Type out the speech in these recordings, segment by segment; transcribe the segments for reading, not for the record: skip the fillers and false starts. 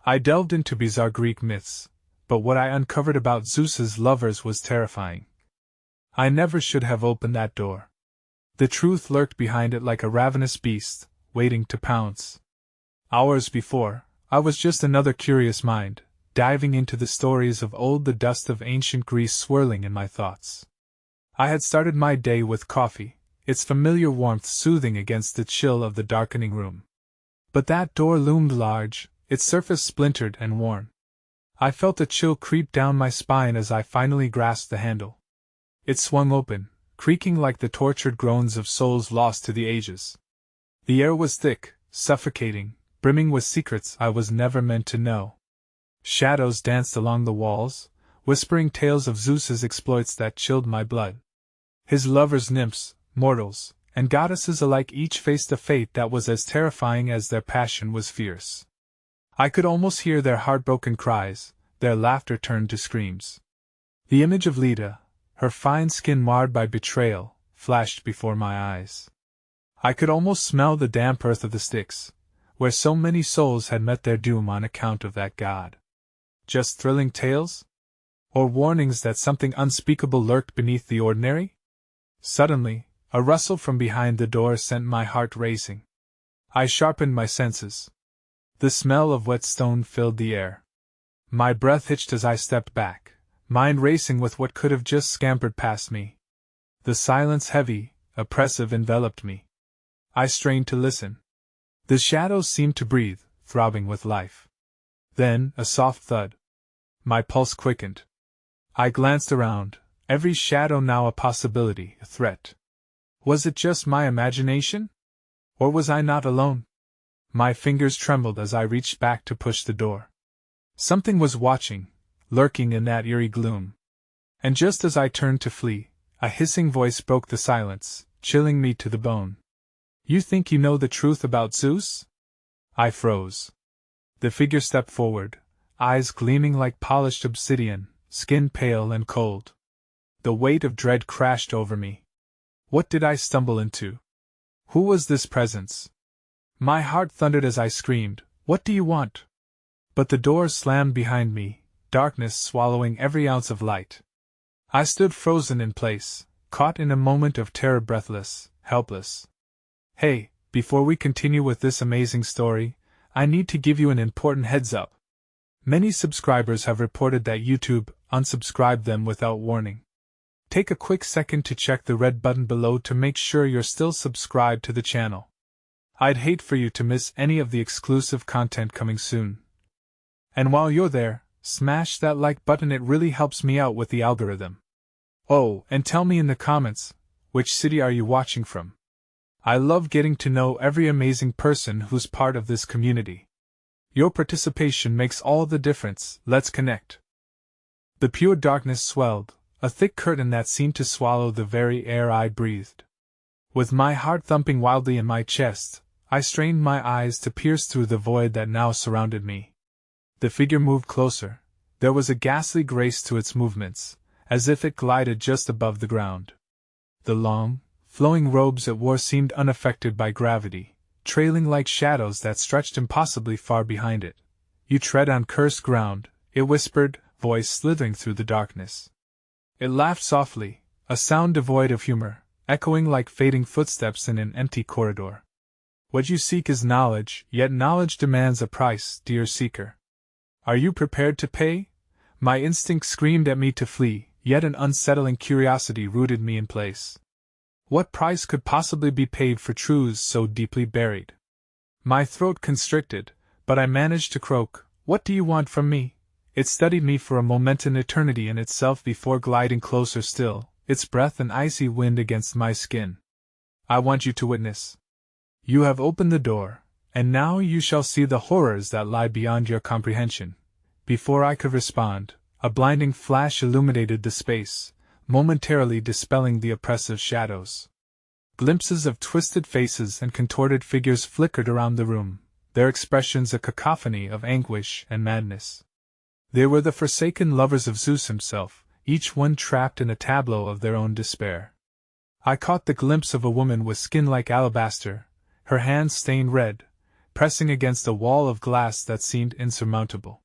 I delved into bizarre Greek myths, but what I uncovered about Zeus's lovers was terrifying. I never should have opened that door. The truth lurked behind it like a ravenous beast, waiting to pounce. Hours before, I was just another curious mind, diving into the stories of old, the dust of ancient Greece swirling in my thoughts. I had started my day with coffee, its familiar warmth soothing against the chill of the darkening room. But that door loomed large, its surface splintered and worn. I felt a chill creep down my spine as I finally grasped the handle. It swung open, creaking like the tortured groans of souls lost to the ages. The air was thick, suffocating, brimming with secrets I was never meant to know. Shadows danced along the walls, whispering tales of Zeus's exploits that chilled my blood. His lovers, nymphs, mortals, and goddesses alike each faced a fate that was as terrifying as their passion was fierce. I could almost hear their heartbroken cries, their laughter turned to screams. The image of Leda, her fine skin marred by betrayal, flashed before my eyes. I could almost smell the damp earth of the Styx, where so many souls had met their doom on account of that god. Just thrilling tales? Or warnings that something unspeakable lurked beneath the ordinary? Suddenly, a rustle from behind the door sent my heart racing. I sharpened my senses. The smell of wet stone filled the air. My breath hitched as I stepped back, mind racing with what could have just scampered past me. The silence, heavy, oppressive, enveloped me. I strained to listen. The shadows seemed to breathe, throbbing with life. Then, a soft thud. My pulse quickened. I glanced around, every shadow now a possibility, a threat. Was it just my imagination? Or was I not alone? My fingers trembled as I reached back to push the door. Something was watching, lurking in that eerie gloom. And just as I turned to flee, a hissing voice broke the silence, chilling me to the bone. You think you know the truth about Zeus? I froze. The figure stepped forward, eyes gleaming like polished obsidian, skin pale and cold. The weight of dread crashed over me. What did I stumble into? Who was this presence? My heart thundered as I screamed, "What do you want?" But the door slammed behind me, darkness swallowing every ounce of light. I stood frozen in place, caught in a moment of terror, breathless, helpless. Hey, before we continue with this amazing story, I need to give you an important heads up. Many subscribers have reported that YouTube unsubscribed them without warning. Take a quick second to check the red button below to make sure you're still subscribed to the channel. I'd hate for you to miss any of the exclusive content coming soon. And while you're there, smash that like button, it really helps me out with the algorithm. Oh, and tell me in the comments, which city are you watching from? I love getting to know every amazing person who's part of this community. Your participation makes all the difference. Let's connect. The pure darkness swelled, a thick curtain that seemed to swallow the very air I breathed. With my heart thumping wildly in my chest, I strained my eyes to pierce through the void that now surrounded me. The figure moved closer. There was a ghastly grace to its movements, as if it glided just above the ground. The long, flowing robes it wore seemed unaffected by gravity, trailing like shadows that stretched impossibly far behind it. You tread on cursed ground, it whispered, voice slithering through the darkness. It laughed softly, a sound devoid of humor, echoing like fading footsteps in an empty corridor. What you seek is knowledge, yet knowledge demands a price, dear seeker. Are you prepared to pay? My instinct screamed at me to flee, yet an unsettling curiosity rooted me in place. What price could possibly be paid for truths so deeply buried? My throat constricted, but I managed to croak, "What do you want from me?" It studied me for a moment, an eternity in itself, before gliding closer still, its breath an icy wind against my skin. "I want you to witness. You have opened the door, and now you shall see the horrors that lie beyond your comprehension." Before I could respond, a blinding flash illuminated the space, momentarily dispelling the oppressive shadows. Glimpses of twisted faces and contorted figures flickered around the room, their expressions a cacophony of anguish and madness. They were the forsaken lovers of Zeus himself, each one trapped in a tableau of their own despair. I caught the glimpse of a woman with skin like alabaster, her hands stained red, pressing against a wall of glass that seemed insurmountable.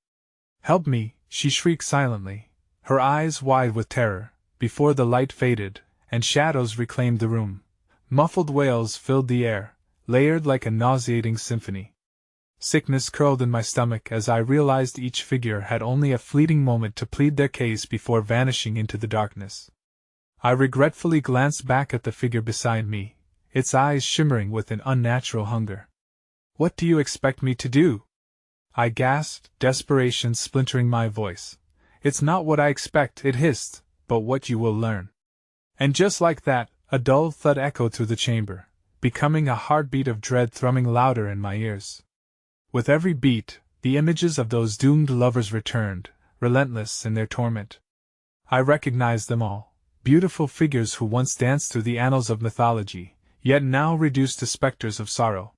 "Help me!" she shrieked silently, her eyes wide with terror, before the light faded, and shadows reclaimed the room. Muffled wails filled the air, layered like a nauseating symphony. Sickness curled in my stomach as I realized each figure had only a fleeting moment to plead their case before vanishing into the darkness. I regretfully glanced back at the figure beside me, its eyes shimmering with an unnatural hunger. "What do you expect me to do?" I gasped, desperation splintering my voice. "It's not what I expect," it hissed, "but what you will learn." And just like that, a dull thud echoed through the chamber, becoming a heartbeat of dread thrumming louder in my ears. With every beat, the images of those doomed lovers returned, relentless in their torment. I recognized them all, beautiful figures who once danced through the annals of mythology, yet now reduced to specters of sorrow.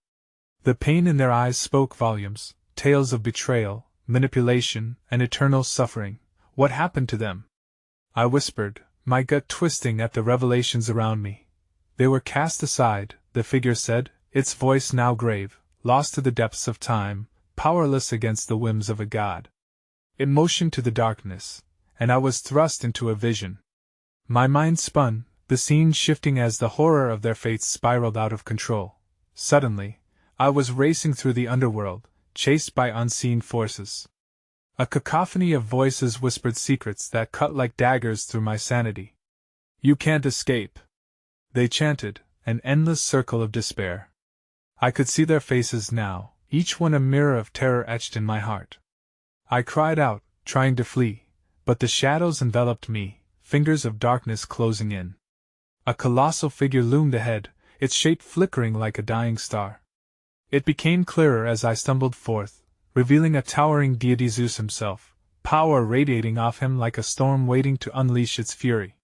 The pain in their eyes spoke volumes, tales of betrayal, manipulation, and eternal suffering. What happened to them? I whispered, my gut twisting at the revelations around me. They were cast aside, the figure said, its voice now grave, lost to the depths of time, powerless against the whims of a god. It motioned to the darkness, and I was thrust into a vision. My mind spun, the scene shifting as the horror of their fates spiraled out of control. Suddenly, I was racing through the underworld, chased by unseen forces. A cacophony of voices whispered secrets that cut like daggers through my sanity. "You can't escape," they chanted, an endless circle of despair. I could see their faces now, each one a mirror of terror etched in my heart. I cried out, trying to flee, but the shadows enveloped me, fingers of darkness closing in. A colossal figure loomed ahead, its shape flickering like a dying star. It became clearer as I stumbled forth, revealing a towering deity, Zeus himself, power radiating off him like a storm waiting to unleash its fury.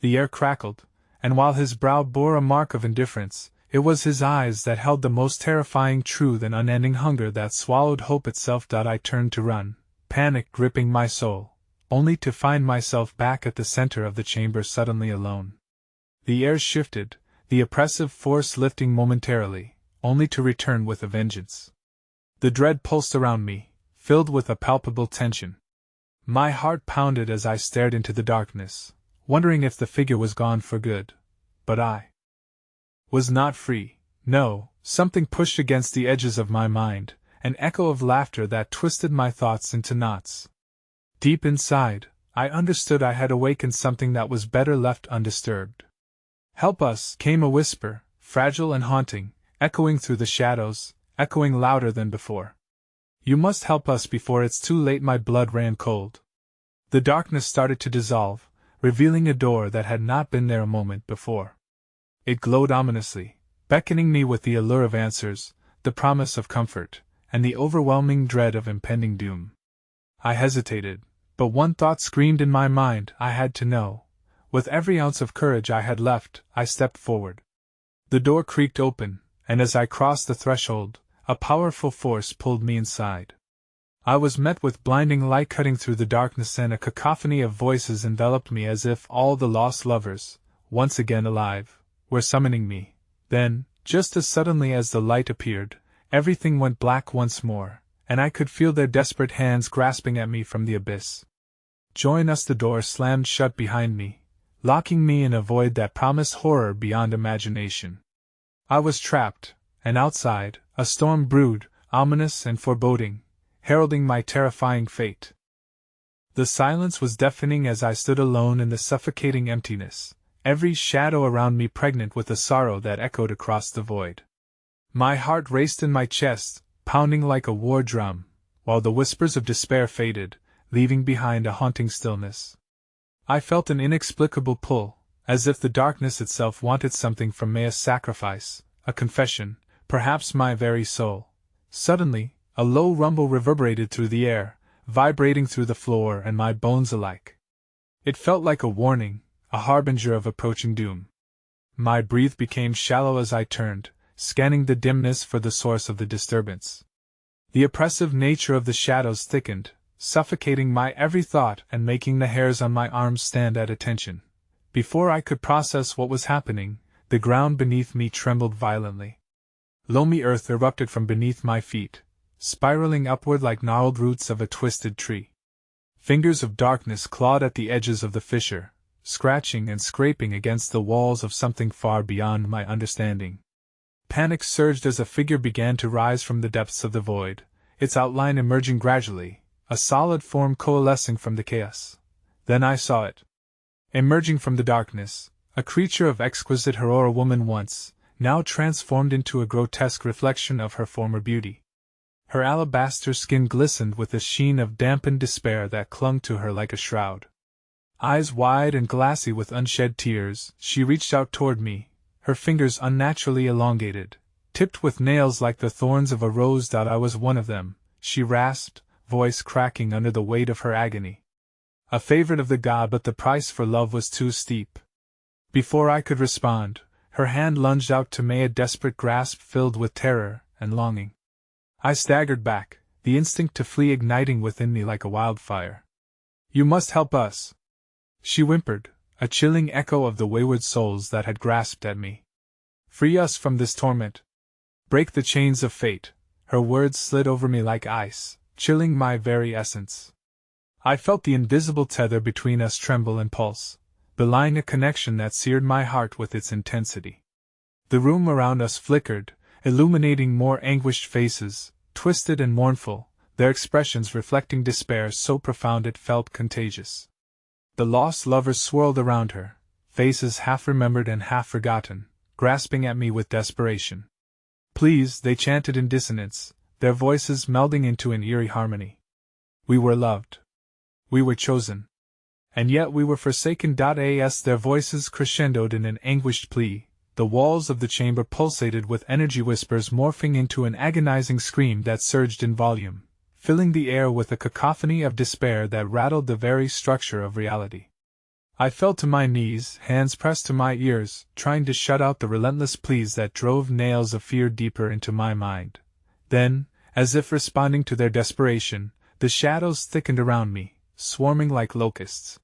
The air crackled, and while his brow bore a mark of indifference, it was his eyes that held the most terrifying truth and unending hunger that swallowed hope itself. I turned to run, panic gripping my soul, only to find myself back at the center of the chamber suddenly alone. The air shifted, the oppressive force lifting momentarily, only to return with a vengeance. The dread pulsed around me, filled with a palpable tension. My heart pounded as I stared into the darkness, wondering if the figure was gone for good. But I was not free. No, something pushed against the edges of my mind, an echo of laughter that twisted my thoughts into knots. Deep inside, I understood I had awakened something that was better left undisturbed. "Help us!" came a whisper, fragile and haunting, echoing through the shadows, echoing louder than before. "You must help us before it's too late." My blood ran cold. The darkness started to dissolve, revealing a door that had not been there a moment before. It glowed ominously, beckoning me with the allure of answers, the promise of comfort, and the overwhelming dread of impending doom. I hesitated, but one thought screamed in my mind: I had to know. With every ounce of courage I had left, I stepped forward. The door creaked open, and as I crossed the threshold, a powerful force pulled me inside. I was met with blinding light cutting through the darkness, and a cacophony of voices enveloped me as if all the lost lovers, once again alive, were summoning me. Then, just as suddenly as the light appeared, everything went black once more, and I could feel their desperate hands grasping at me from the abyss. "Join us!" The door slammed shut behind me, locking me in a void that promised horror beyond imagination. I was trapped, and outside, a storm brewed, ominous and foreboding, heralding my terrifying fate. The silence was deafening as I stood alone in the suffocating emptiness, every shadow around me pregnant with a sorrow that echoed across the void. My heart raced in my chest, pounding like a war drum, while the whispers of despair faded, leaving behind a haunting stillness. I felt an inexplicable pull, as if the darkness itself wanted something from me, a sacrifice, a confession, perhaps my very soul. Suddenly, a low rumble reverberated through the air, vibrating through the floor and my bones alike. It felt like a warning, a harbinger of approaching doom. My breath became shallow as I turned, scanning the dimness for the source of the disturbance. The oppressive nature of the shadows thickened, suffocating my every thought and making the hairs on my arms stand at attention. Before I could process what was happening, the ground beneath me trembled violently. Loamy earth erupted from beneath my feet, spiraling upward like gnarled roots of a twisted tree. Fingers of darkness clawed at the edges of the fissure, scratching and scraping against the walls of something far beyond my understanding. Panic surged as a figure began to rise from the depths of the void, its outline emerging gradually, a solid form coalescing from the chaos. Then I saw it. Emerging from the darkness, a creature of exquisite horror, a woman once, now transformed into a grotesque reflection of her former beauty. Her alabaster skin glistened with a sheen of dampened despair that clung to her like a shroud. Eyes wide and glassy with unshed tears, she reached out toward me, her fingers unnaturally elongated, tipped with nails like the thorns of a rose. I was one of them, she rasped, voice cracking under the weight of her agony. A favorite of the god, but the price for love was too steep. Before I could respond, her hand lunged out to me, a desperate grasp filled with terror and longing. I staggered back, the instinct to flee igniting within me like a wildfire. "You must help us," she whimpered, a chilling echo of the wayward souls that had grasped at me. "Free us from this torment. Break the chains of fate." Her words slid over me like ice, chilling my very essence. I felt the invisible tether between us tremble and pulse, belying a connection that seared my heart with its intensity. The room around us flickered, illuminating more anguished faces, twisted and mournful, their expressions reflecting despair so profound it felt contagious. The lost lovers swirled around her, faces half remembered and half forgotten, grasping at me with desperation. "Please," they chanted in dissonance, their voices melding into an eerie harmony. We were loved. We were chosen. And yet we were forsaken. As their voices crescendoed in an anguished plea, the walls of the chamber pulsated with energy, whispers morphing into an agonizing scream that surged in volume, filling the air with a cacophony of despair that rattled the very structure of reality. I fell to my knees, hands pressed to my ears, trying to shut out the relentless pleas that drove nails of fear deeper into my mind. Then, as if responding to their desperation, the shadows thickened around me, swarming like locusts.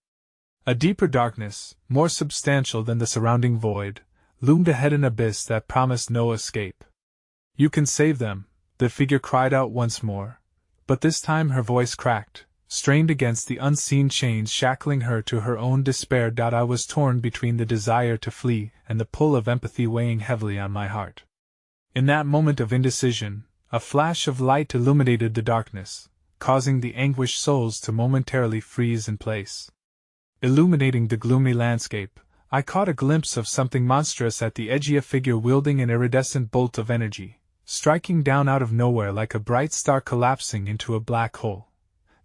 A deeper darkness, more substantial than the surrounding void, loomed ahead, an abyss that promised no escape. "You can save them," the figure cried out once more, but this time her voice cracked, strained against the unseen chains shackling her to her own despair. I was torn between the desire to flee and the pull of empathy weighing heavily on my heart. In that moment of indecision, a flash of light illuminated the darkness, causing the anguished souls to momentarily freeze in place. Illuminating the gloomy landscape, I caught a glimpse of something monstrous at the edge, a figure wielding an iridescent bolt of energy, striking down out of nowhere like a bright star collapsing into a black hole.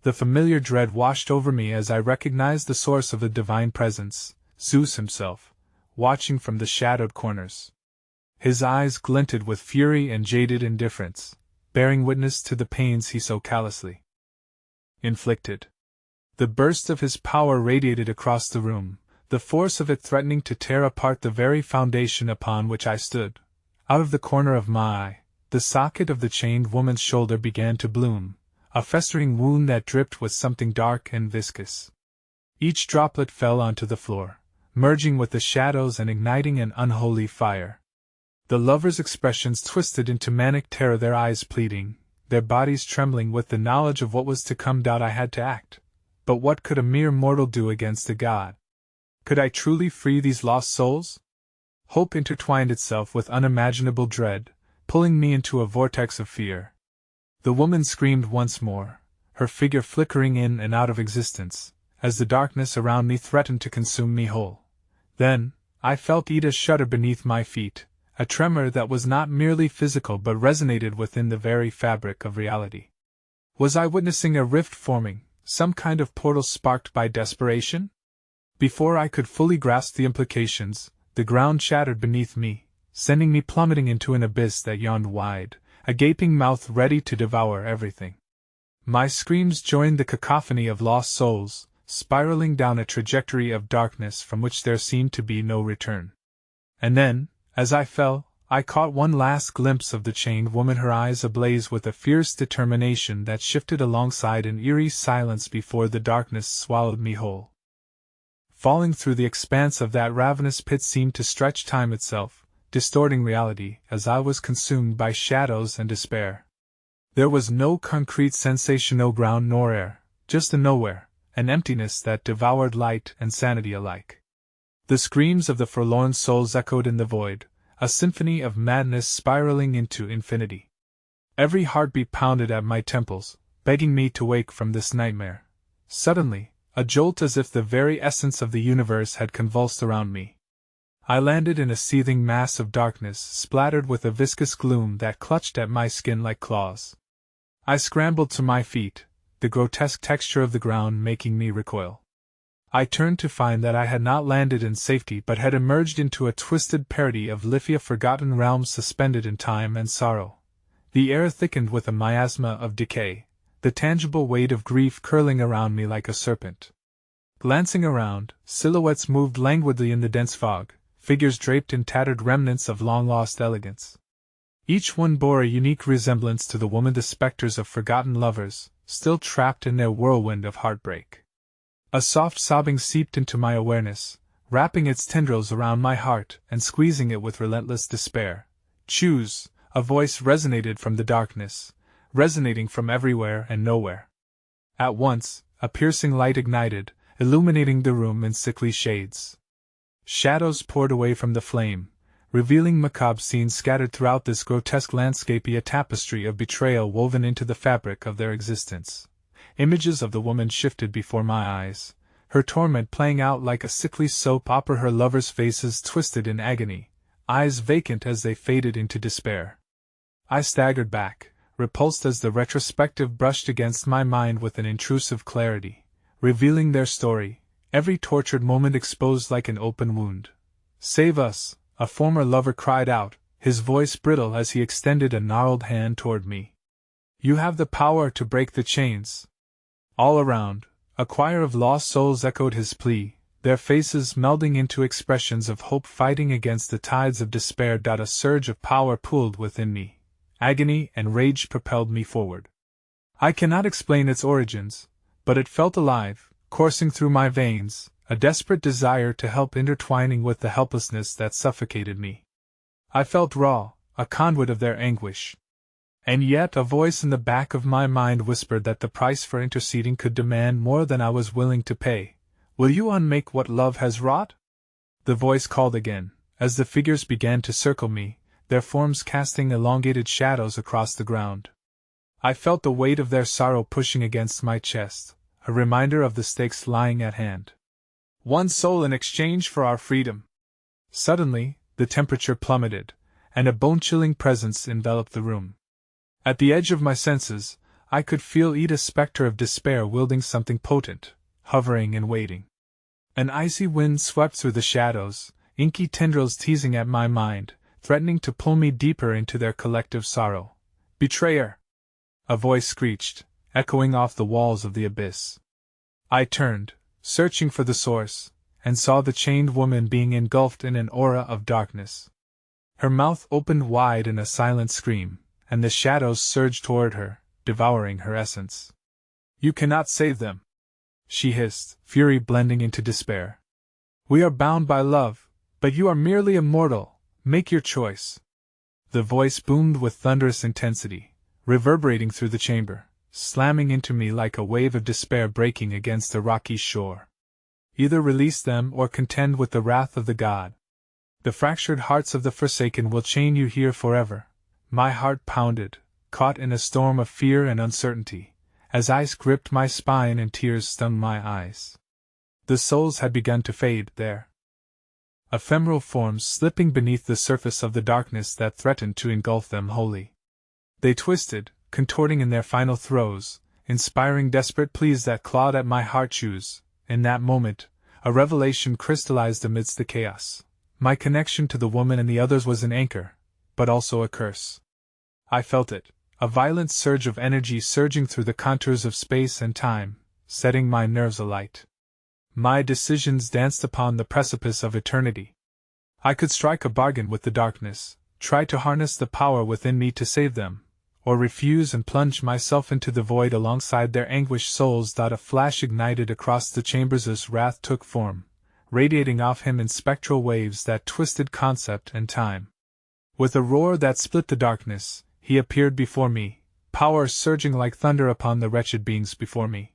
The familiar dread washed over me as I recognized the source of the divine presence, Zeus himself, watching from the shadowed corners. His eyes glinted with fury and jaded indifference, bearing witness to the pains he so callously inflicted. The burst of his power radiated across the room, the force of it threatening to tear apart the very foundation upon which I stood. Out of the corner of my eye, the socket of the chained woman's shoulder began to bloom, a festering wound that dripped with something dark and viscous. Each droplet fell onto the floor, merging with the shadows and igniting an unholy fire. The lovers' expressions twisted into manic terror, their eyes pleading, their bodies trembling with the knowledge of what was to come. I had to act. But what could a mere mortal do against a god? Could I truly free these lost souls? Hope intertwined itself with unimaginable dread, pulling me into a vortex of fear. The woman screamed once more, her figure flickering in and out of existence, as the darkness around me threatened to consume me whole. Then, I felt Ida shudder beneath my feet, a tremor that was not merely physical but resonated within the very fabric of reality. Was I witnessing a rift forming, some kind of portal sparked by desperation? Before I could fully grasp the implications, the ground shattered beneath me, sending me plummeting into an abyss that yawned wide, a gaping mouth ready to devour everything. My screams joined the cacophony of lost souls, spiraling down a trajectory of darkness from which there seemed to be no return. And then, as I fell, I caught one last glimpse of the chained woman, her eyes ablaze with a fierce determination that shifted alongside an eerie silence before the darkness swallowed me whole. Falling through the expanse of that ravenous pit seemed to stretch time itself, distorting reality as I was consumed by shadows and despair. There was no concrete sensation, no ground nor air, just a nowhere, an emptiness that devoured light and sanity alike. The screams of the forlorn souls echoed in the void, a symphony of madness spiraling into infinity. Every heartbeat pounded at my temples, begging me to wake from this nightmare. Suddenly, a jolt as if the very essence of the universe had convulsed around me. I landed in a seething mass of darkness, splattered with a viscous gloom that clutched at my skin like claws. I scrambled to my feet, the grotesque texture of the ground making me recoil. I turned to find that I had not landed in safety but had emerged into a twisted parody of Lithia, forgotten realms suspended in time and sorrow. The air thickened with a miasma of decay, the tangible weight of grief curling around me like a serpent. Glancing around, silhouettes moved languidly in the dense fog, figures draped in tattered remnants of long-lost elegance. Each one bore a unique resemblance to the woman, the specters of forgotten lovers, still trapped in their whirlwind of heartbreak. A soft sobbing seeped into my awareness, wrapping its tendrils around my heart and squeezing it with relentless despair. Choose! A voice resonated from the darkness, resonating from everywhere and nowhere. At once, a piercing light ignited, illuminating the room in sickly shades. Shadows poured away from the flame, revealing macabre scenes scattered throughout this grotesque landscape, a tapestry of betrayal woven into the fabric of their existence. Images of the woman shifted before my eyes, her torment playing out like a sickly soap opera, her lovers' faces twisted in agony, eyes vacant as they faded into despair. I staggered back, repulsed as the retrospective brushed against my mind with an intrusive clarity, revealing their story, every tortured moment exposed like an open wound. "Save us!" a former lover cried out, his voice brittle as he extended a gnarled hand toward me. "You have the power to break the chains." All around, a choir of lost souls echoed his plea, their faces melding into expressions of hope fighting against the tides of despair. A surge of power pooled within me. Agony and rage propelled me forward. I cannot explain its origins, but it felt alive, coursing through my veins, a desperate desire to help intertwining with the helplessness that suffocated me. I felt raw, a conduit of their anguish. And yet a voice in the back of my mind whispered that the price for interceding could demand more than I was willing to pay. "Will you unmake what love has wrought?" The voice called again, as the figures began to circle me, their forms casting elongated shadows across the ground. I felt the weight of their sorrow pushing against my chest, a reminder of the stakes lying at hand. One soul in exchange for our freedom. Suddenly, the temperature plummeted, and a bone-chilling presence enveloped the room. At the edge of my senses, I could feel Ida's specter of despair wielding something potent, hovering and waiting. An icy wind swept through the shadows, inky tendrils teasing at my mind, threatening to pull me deeper into their collective sorrow. "Betrayer!" a voice screeched, echoing off the walls of the abyss. I turned, searching for the source, and saw the chained woman being engulfed in an aura of darkness. Her mouth opened wide in a silent scream, and the shadows surged toward her, devouring her essence. "You cannot save them," she hissed, fury blending into despair. "We are bound by love, but you are merely a mortal. Make your choice." The voice boomed with thunderous intensity, reverberating through the chamber, slamming into me like a wave of despair breaking against a rocky shore. "Either release them or contend with the wrath of the god. The fractured hearts of the forsaken will chain you here forever." My heart pounded, caught in a storm of fear and uncertainty, as ice gripped my spine and tears stung my eyes. The souls had begun to fade there. Ephemeral forms slipping beneath the surface of the darkness that threatened to engulf them wholly. They twisted, contorting in their final throes, inspiring desperate pleas that clawed at my heart. Choose. In that moment, a revelation crystallized amidst the chaos. My connection to the woman and the others was an anchor, but also a curse. I felt it, a violent surge of energy surging through the contours of space and time, setting my nerves alight. My decisions danced upon the precipice of eternity. I could strike a bargain with the darkness, try to harness the power within me to save them, or refuse and plunge myself into the void alongside their anguished souls. A flash ignited across the chambers as wrath took form, radiating off him in spectral waves that twisted concept and time. With a roar that split the darkness, he appeared before me, power surging like thunder upon the wretched beings before me.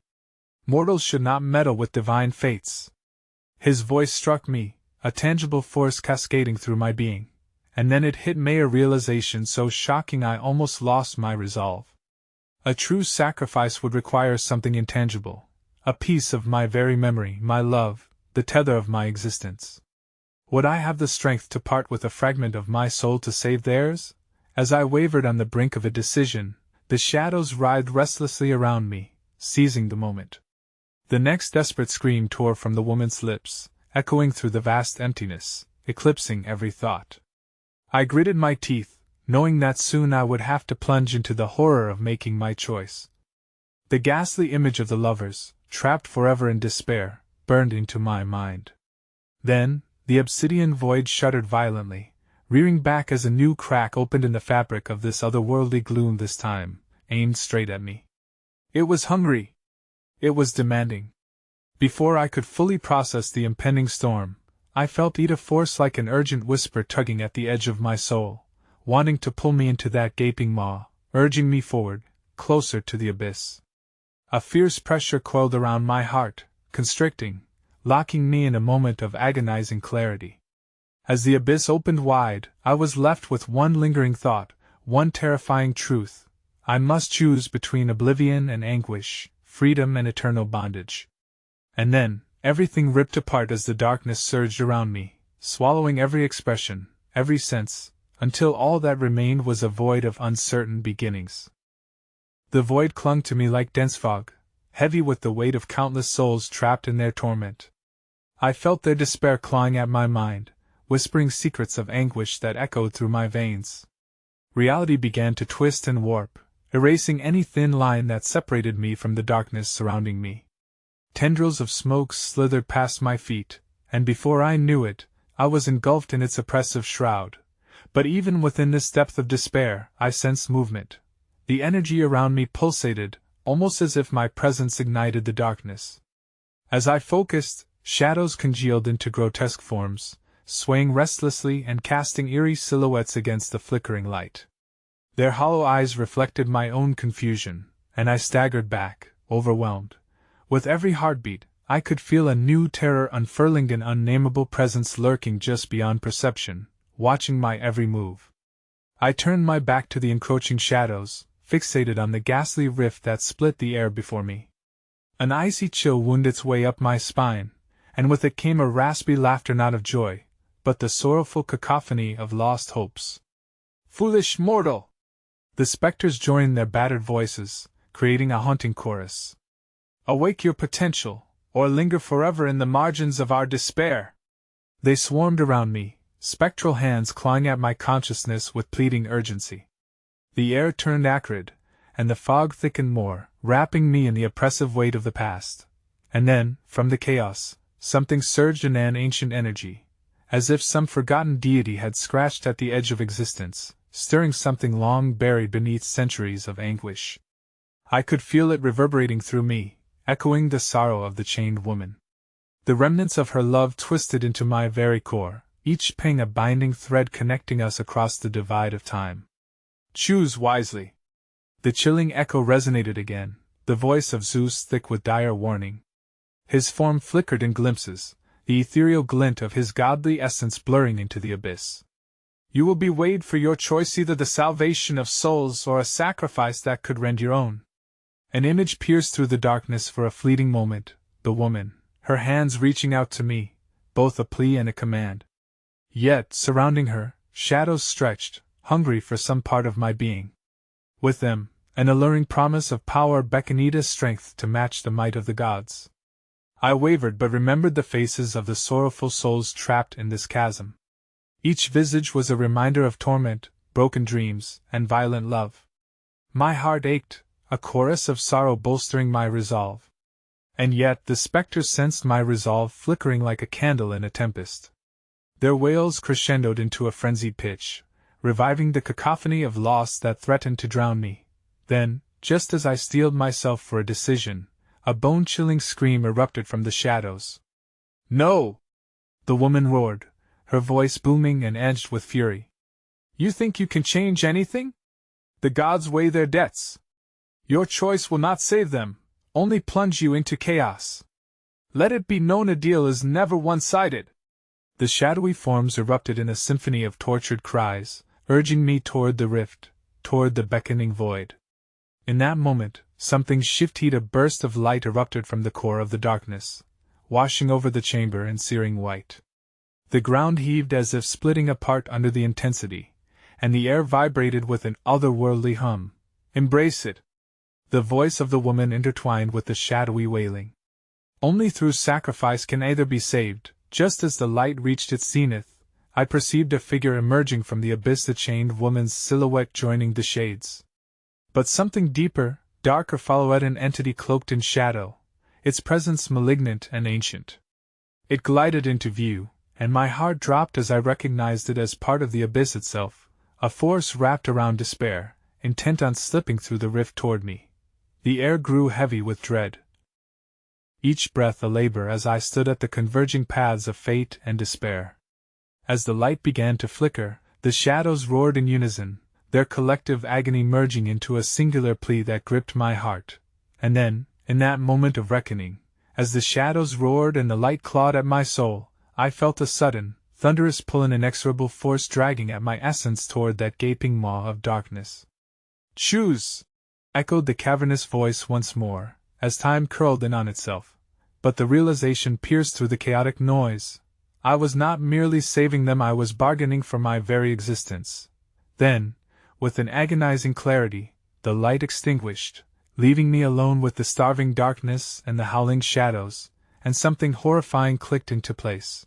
Mortals should not meddle with divine fates. His voice struck me, a tangible force cascading through my being, and then it hit me, a realization so shocking I almost lost my resolve. A true sacrifice would require something intangible, a piece of my very memory, my love, the tether of my existence. Would I have the strength to part with a fragment of my soul to save theirs? As I wavered on the brink of a decision, the shadows writhed restlessly around me, seizing the moment. The next desperate scream tore from the woman's lips, echoing through the vast emptiness, eclipsing every thought. I gritted my teeth, knowing that soon I would have to plunge into the horror of making my choice. The ghastly image of the lovers, trapped forever in despair, burned into my mind. Then, the obsidian void shuddered violently, rearing back as a new crack opened in the fabric of this otherworldly gloom, this time, aimed straight at me. It was hungry. It was demanding. Before I could fully process the impending storm, I felt a force like an urgent whisper tugging at the edge of my soul, wanting to pull me into that gaping maw, urging me forward, closer to the abyss. A fierce pressure coiled around my heart, constricting, locking me in a moment of agonizing clarity. As the abyss opened wide, I was left with one lingering thought, one terrifying truth: I must choose between oblivion and anguish, freedom and eternal bondage. And then, everything ripped apart as the darkness surged around me, swallowing every expression, every sense, until all that remained was a void of uncertain beginnings. The void clung to me like dense fog, heavy with the weight of countless souls trapped in their torment. I felt their despair clawing at my mind, whispering secrets of anguish that echoed through my veins. Reality began to twist and warp, erasing any thin line that separated me from the darkness surrounding me. Tendrils of smoke slithered past my feet, and before I knew it, I was engulfed in its oppressive shroud. But even within this depth of despair, I sensed movement. The energy around me pulsated, almost as if my presence ignited the darkness. As I focused, shadows congealed into grotesque forms, swaying restlessly and casting eerie silhouettes against the flickering light. Their hollow eyes reflected my own confusion, and I staggered back, overwhelmed. With every heartbeat, I could feel a new terror unfurling, an unnameable presence lurking just beyond perception, watching my every move. I turned my back to the encroaching shadows, fixated on the ghastly rift that split the air before me. An icy chill wound its way up my spine, and with it came a raspy laughter, not of joy, but the sorrowful cacophony of lost hopes. "Foolish mortal!" The specters joined their battered voices, creating a haunting chorus. "Awake your potential, or linger forever in the margins of our despair!" They swarmed around me, spectral hands clawing at my consciousness with pleading urgency. The air turned acrid, and the fog thickened more, wrapping me in the oppressive weight of the past. And then, from the chaos, something surged in an ancient energy, as if some forgotten deity had scratched at the edge of existence, stirring something long buried beneath centuries of anguish. I could feel it reverberating through me, echoing the sorrow of the chained woman. The remnants of her love twisted into my very core, each ping a binding thread connecting us across the divide of time. "Choose wisely." The chilling echo resonated again, the voice of Zeus thick with dire warning. His form flickered in glimpses, the ethereal glint of his godly essence blurring into the abyss. "You will be weighed for your choice, either the salvation of souls or a sacrifice that could rend your own." An image pierced through the darkness for a fleeting moment, the woman, her hands reaching out to me, both a plea and a command. Yet, surrounding her, shadows stretched, hungry for some part of my being. With them, an alluring promise of power beckoned strength to match the might of the gods. I wavered, but remembered the faces of the sorrowful souls trapped in this chasm. Each visage was a reminder of torment, broken dreams, and violent love. My heart ached, a chorus of sorrow bolstering my resolve. And yet the specters sensed my resolve flickering like a candle in a tempest. Their wails crescendoed into a frenzied pitch, reviving the cacophony of loss that threatened to drown me. Then, just as I steeled myself for a decision, a bone-chilling scream erupted from the shadows. "No!" the woman roared, her voice booming and edged with fury. You think you can change anything? The gods weigh their debts. Your choice will not save them, only plunge you into chaos. Let it be known a deal is never one-sided. The shadowy forms erupted in a symphony of tortured cries, urging me toward the rift, toward the beckoning void. In that moment, something shifted. A burst of light erupted from the core of the darkness, washing over the chamber in searing white. The ground heaved as if splitting apart under the intensity, and the air vibrated with an otherworldly hum. Embrace it! The voice of the woman intertwined with the shadowy wailing. Only through sacrifice can either be saved. Just as the light reached its zenith, I perceived a figure emerging from the abyss, a chained woman's silhouette joining the shades. But something deeper, darker followed, an entity cloaked in shadow, its presence malignant and ancient. It glided into view, and my heart dropped as I recognized it as part of the abyss itself, a force wrapped around despair, intent on slipping through the rift toward me. The air grew heavy with dread, each breath a labor as I stood at the converging paths of fate and despair. As the light began to flicker, the shadows roared in unison, their collective agony merging into a singular plea that gripped my heart. And then, in that moment of reckoning, as the shadows roared and the light clawed at my soul, I felt a sudden, thunderous pull, an inexorable force dragging at my essence toward that gaping maw of darkness. "Choose!" echoed the cavernous voice once more, as time curled in on itself. But the realization pierced through the chaotic noise. I was not merely saving them, I was bargaining for my very existence. Then, with an agonizing clarity, the light extinguished, leaving me alone with the starving darkness and the howling shadows, and something horrifying clicked into place.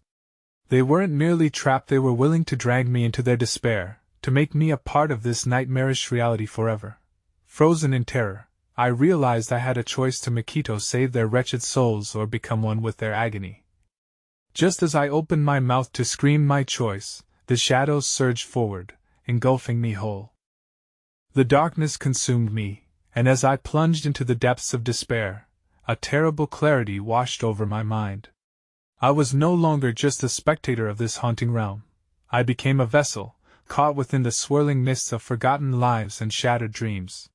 They weren't merely trapped, they were willing to drag me into their despair, to make me a part of this nightmarish reality forever. Frozen in terror, I realized I had a choice to Makito, save their wretched souls or become one with their agony. Just as I opened my mouth to scream my choice, the shadows surged forward, engulfing me whole. The darkness consumed me, and as I plunged into the depths of despair, a terrible clarity washed over my mind. I was no longer just a spectator of this haunting realm. I became a vessel, caught within the swirling mists of forgotten lives and shattered dreams.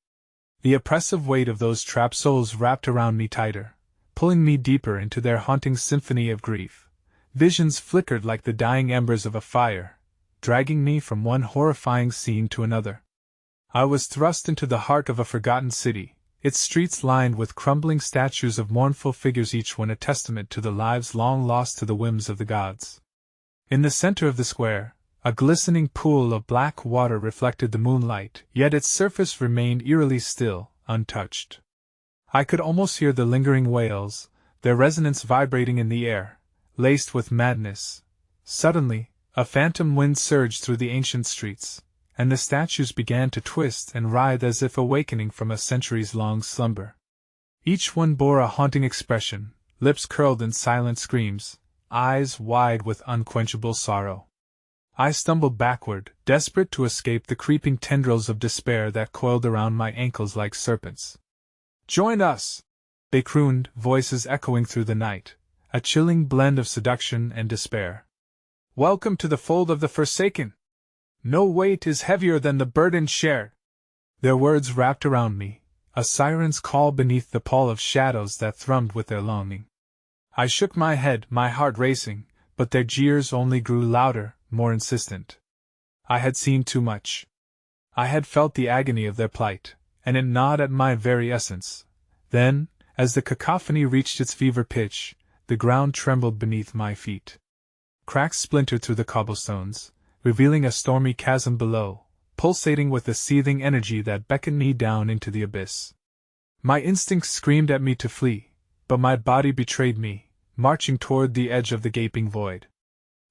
The oppressive weight of those trapped souls wrapped around me tighter, pulling me deeper into their haunting symphony of grief. Visions flickered like the dying embers of a fire, dragging me from one horrifying scene to another. I was thrust into the heart of a forgotten city, its streets lined with crumbling statues of mournful figures, each one a testament to the lives long lost to the whims of the gods. In the center of the square, a glistening pool of black water reflected the moonlight, yet its surface remained eerily still, untouched. I could almost hear the lingering wails, their resonance vibrating in the air, laced with madness. Suddenly, a phantom wind surged through the ancient streets, and the statues began to twist and writhe as if awakening from a centuries-long slumber. Each one bore a haunting expression, lips curled in silent screams, eyes wide with unquenchable sorrow. I stumbled backward, desperate to escape the creeping tendrils of despair that coiled around my ankles like serpents. "Join us!" they crooned, voices echoing through the night, a chilling blend of seduction and despair. "Welcome to the fold of the forsaken! No weight is heavier than the burden shared." Their words wrapped around me, a siren's call beneath the pall of shadows that thrummed with their longing. I shook my head, my heart racing, but their jeers only grew louder, more insistent. I had seen too much. I had felt the agony of their plight, and it gnawed at my very essence. Then, as the cacophony reached its fever pitch, the ground trembled beneath my feet. Cracks splintered through the cobblestones, revealing a stormy chasm below, pulsating with a seething energy that beckoned me down into the abyss. My instincts screamed at me to flee, but my body betrayed me, marching toward the edge of the gaping void.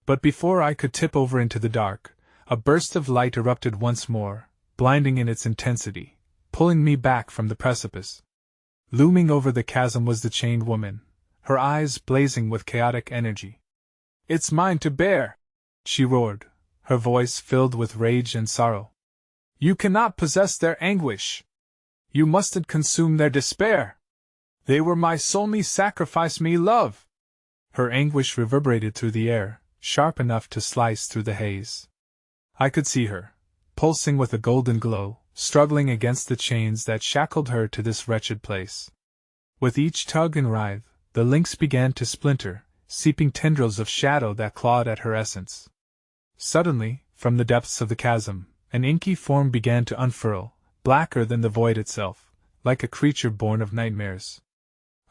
But before I could tip over into the dark, a burst of light erupted once more, blinding in its intensity, pulling me back from the precipice. Looming over the chasm was the chained woman, her eyes blazing with chaotic energy. "It's mine to bear!" she roared, her voice filled with rage and sorrow. "You cannot possess their anguish! You mustn't consume their despair! They were my soul, me sacrifice, me love!" Her anguish reverberated through the air, sharp enough to slice through the haze. I could see her, pulsing with a golden glow, struggling against the chains that shackled her to this wretched place. With each tug and writhe, the links began to splinter, seeping tendrils of shadow that clawed at her essence. Suddenly, from the depths of the chasm, an inky form began to unfurl, blacker than the void itself, like a creature born of nightmares.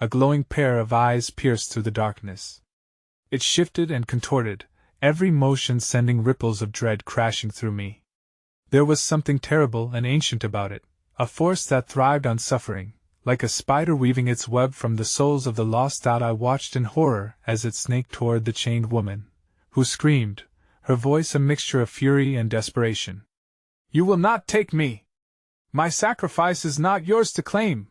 A glowing pair of eyes pierced through the darkness. It shifted and contorted, every motion sending ripples of dread crashing through me. There was something terrible and ancient about it, a force that thrived on suffering, like a spider weaving its web from the souls of the lost. I watched in horror as it snaked toward the chained woman, who screamed, her voice a mixture of fury and desperation. "You will not take me! My sacrifice is not yours to claim!"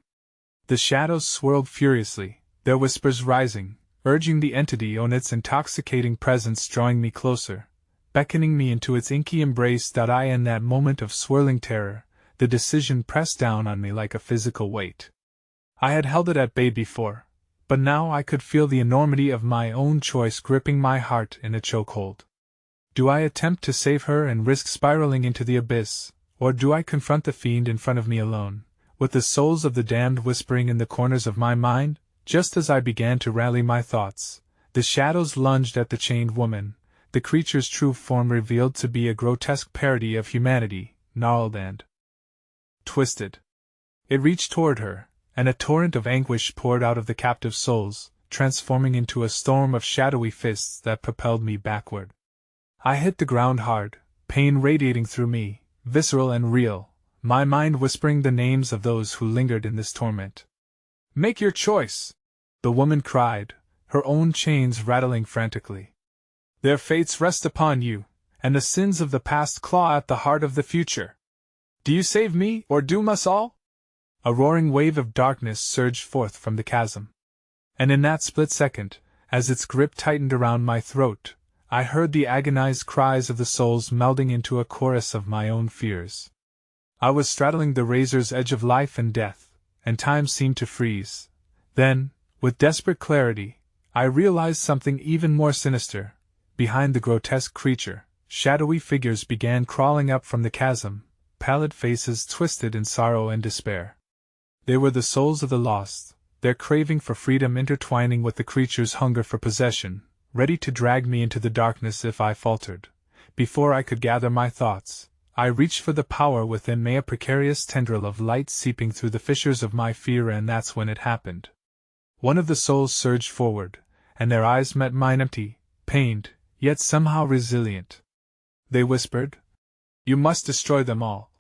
The shadows swirled furiously, their whispers rising, urging the entity on its intoxicating presence, drawing me closer, beckoning me into its inky embrace. In that moment of swirling terror, the decision pressed down on me like a physical weight. I had held it at bay before, but now I could feel the enormity of my own choice gripping my heart in a chokehold. Do I attempt to save her and risk spiraling into the abyss, or do I confront the fiend in front of me alone, with the souls of the damned whispering in the corners of my mind? Just as I began to rally my thoughts, the shadows lunged at the chained woman, the creature's true form revealed to be a grotesque parody of humanity, gnarled and twisted. It reached toward her, and a torrent of anguish poured out of the captive souls, transforming into a storm of shadowy fists that propelled me backward. I hit the ground hard, pain radiating through me, visceral and real, my mind whispering the names of those who lingered in this torment. "Make your choice!" the woman cried, her own chains rattling frantically. "Their fates rest upon you, and the sins of the past claw at the heart of the future. Do you save me or doom us all?" A roaring wave of darkness surged forth from the chasm. And in that split second, as its grip tightened around my throat, I heard the agonized cries of the souls melding into a chorus of my own fears. I was straddling the razor's edge of life and death, and time seemed to freeze. Then, with desperate clarity, I realized something even more sinister. Behind the grotesque creature, shadowy figures began crawling up from the chasm, pallid faces twisted in sorrow and despair. They were the souls of the lost, their craving for freedom intertwining with the creature's hunger for possession, ready to drag me into the darkness if I faltered. Before I could gather my thoughts, I reached for the power within me, a precarious tendril of light seeping through the fissures of my fear, and that's when it happened. One of the souls surged forward, and their eyes met mine, empty, pained, yet somehow resilient. They whispered, "You must destroy them all."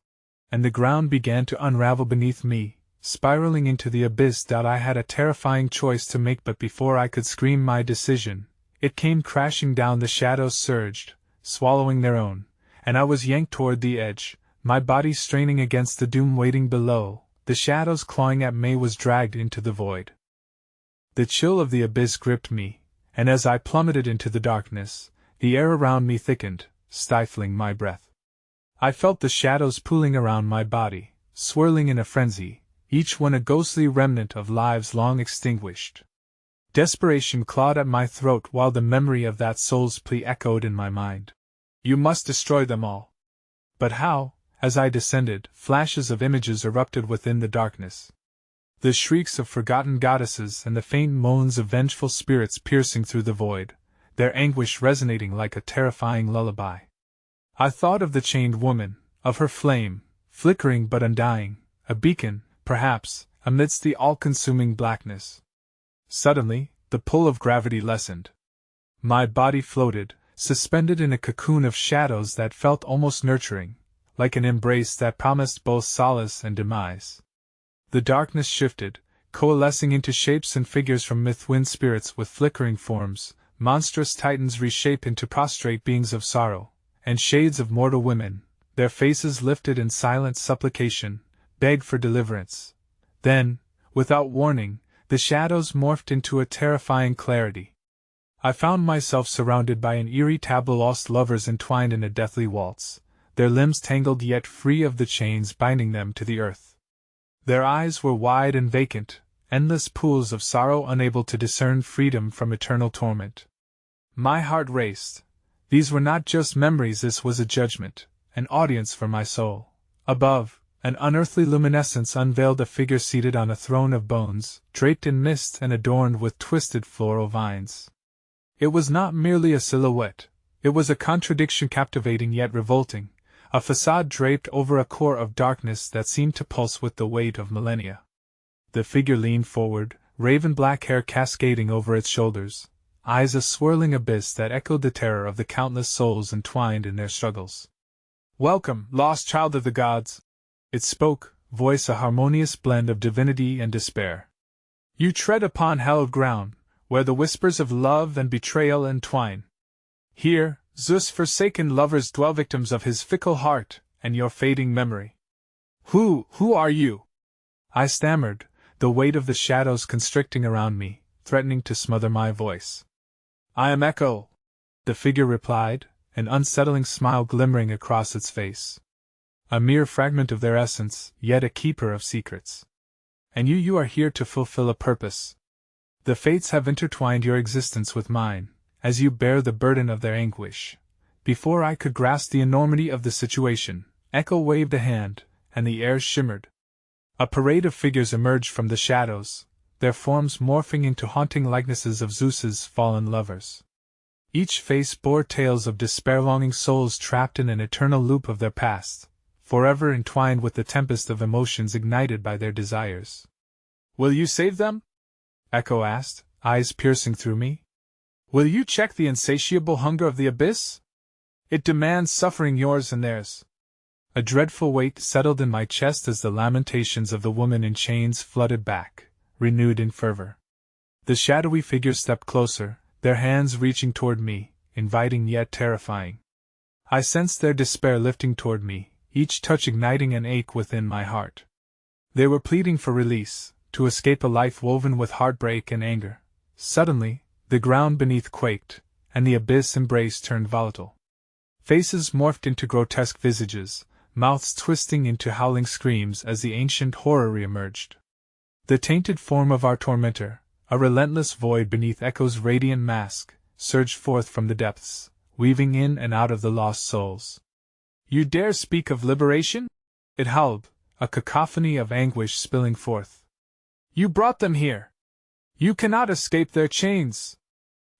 And the ground began to unravel beneath me, spiraling into the abyss. I had a terrifying choice to make, but before I could scream my decision, it came crashing down. The shadows surged, swallowing their own, and I was yanked toward the edge, my body straining against the doom waiting below. The shadows clawing at me was dragged into the void. The chill of the abyss gripped me, and as I plummeted into the darkness, the air around me thickened, stifling my breath. I felt the shadows pooling around my body, swirling in a frenzy, each one a ghostly remnant of lives long extinguished. Desperation clawed at my throat while the memory of that soul's plea echoed in my mind. "You must destroy them all." But how? As I descended, flashes of images erupted within the darkness. The shrieks of forgotten goddesses and the faint moans of vengeful spirits piercing through the void, their anguish resonating like a terrifying lullaby. I thought of the chained woman, of her flame, flickering but undying, a beacon, perhaps, amidst the all-consuming blackness. Suddenly, the pull of gravity lessened. My body floated, suspended in a cocoon of shadows that felt almost nurturing, like an embrace that promised both solace and demise. The darkness shifted, coalescing into shapes and figures from myth-wind spirits with flickering forms, monstrous titans reshape into prostrate beings of sorrow, and shades of mortal women, their faces lifted in silent supplication, beg for deliverance. Then, without warning, the shadows morphed into a terrifying clarity. I found myself surrounded by an eerie tableau, lost lovers entwined in a deathly waltz, their limbs tangled yet free of the chains binding them to the earth. Their eyes were wide and vacant, endless pools of sorrow unable to discern freedom from eternal torment. My heart raced. These were not just memories, this was a judgment, an audience for my soul. Above, an unearthly luminescence unveiled a figure seated on a throne of bones, draped in mist and adorned with twisted floral vines. It was not merely a silhouette, it was a contradiction captivating yet revolting, a facade draped over a core of darkness that seemed to pulse with the weight of millennia. The figure leaned forward, raven-black hair cascading over its shoulders, eyes a swirling abyss that echoed the terror of the countless souls entwined in their struggles. "Welcome, lost child of the gods!" It spoke, voice a harmonious blend of divinity and despair. "You tread upon hallowed ground, where the whispers of love and betrayal entwine. Here, Zeus' forsaken lovers dwell, victims of his fickle heart and your fading memory. Who are you?" I stammered, the weight of the shadows constricting around me, threatening to smother my voice. "I am Echo," the figure replied, an unsettling smile glimmering across its face. "A mere fragment of their essence, yet a keeper of secrets. And you are here to fulfill a purpose. The fates have intertwined your existence with mine, as you bear the burden of their anguish." Before I could grasp the enormity of the situation, Echo waved a hand, and the air shimmered. A parade of figures emerged from the shadows, their forms morphing into haunting likenesses of Zeus's fallen lovers. Each face bore tales of despair-longing souls trapped in an eternal loop of their past, forever entwined with the tempest of emotions ignited by their desires. "Will you save them?" Echo asked, eyes piercing through me. "Will you check the insatiable hunger of the abyss? It demands suffering, yours and theirs." A dreadful weight settled in my chest as the lamentations of the woman in chains flooded back, renewed in fervor. The shadowy figures stepped closer, their hands reaching toward me, inviting yet terrifying. I sensed their despair lifting toward me, each touch igniting an ache within my heart. They were pleading for release, to escape a life woven with heartbreak and anger. Suddenly, the ground beneath quaked, and the abyss embrace turned volatile. Faces morphed into grotesque visages, mouths twisting into howling screams as the ancient horror re-emerged. The tainted form of our tormentor, a relentless void beneath Echo's radiant mask, surged forth from the depths, weaving in and out of the lost souls. "You dare speak of liberation?" it howled, a cacophony of anguish spilling forth. "You brought them here! You cannot escape their chains!"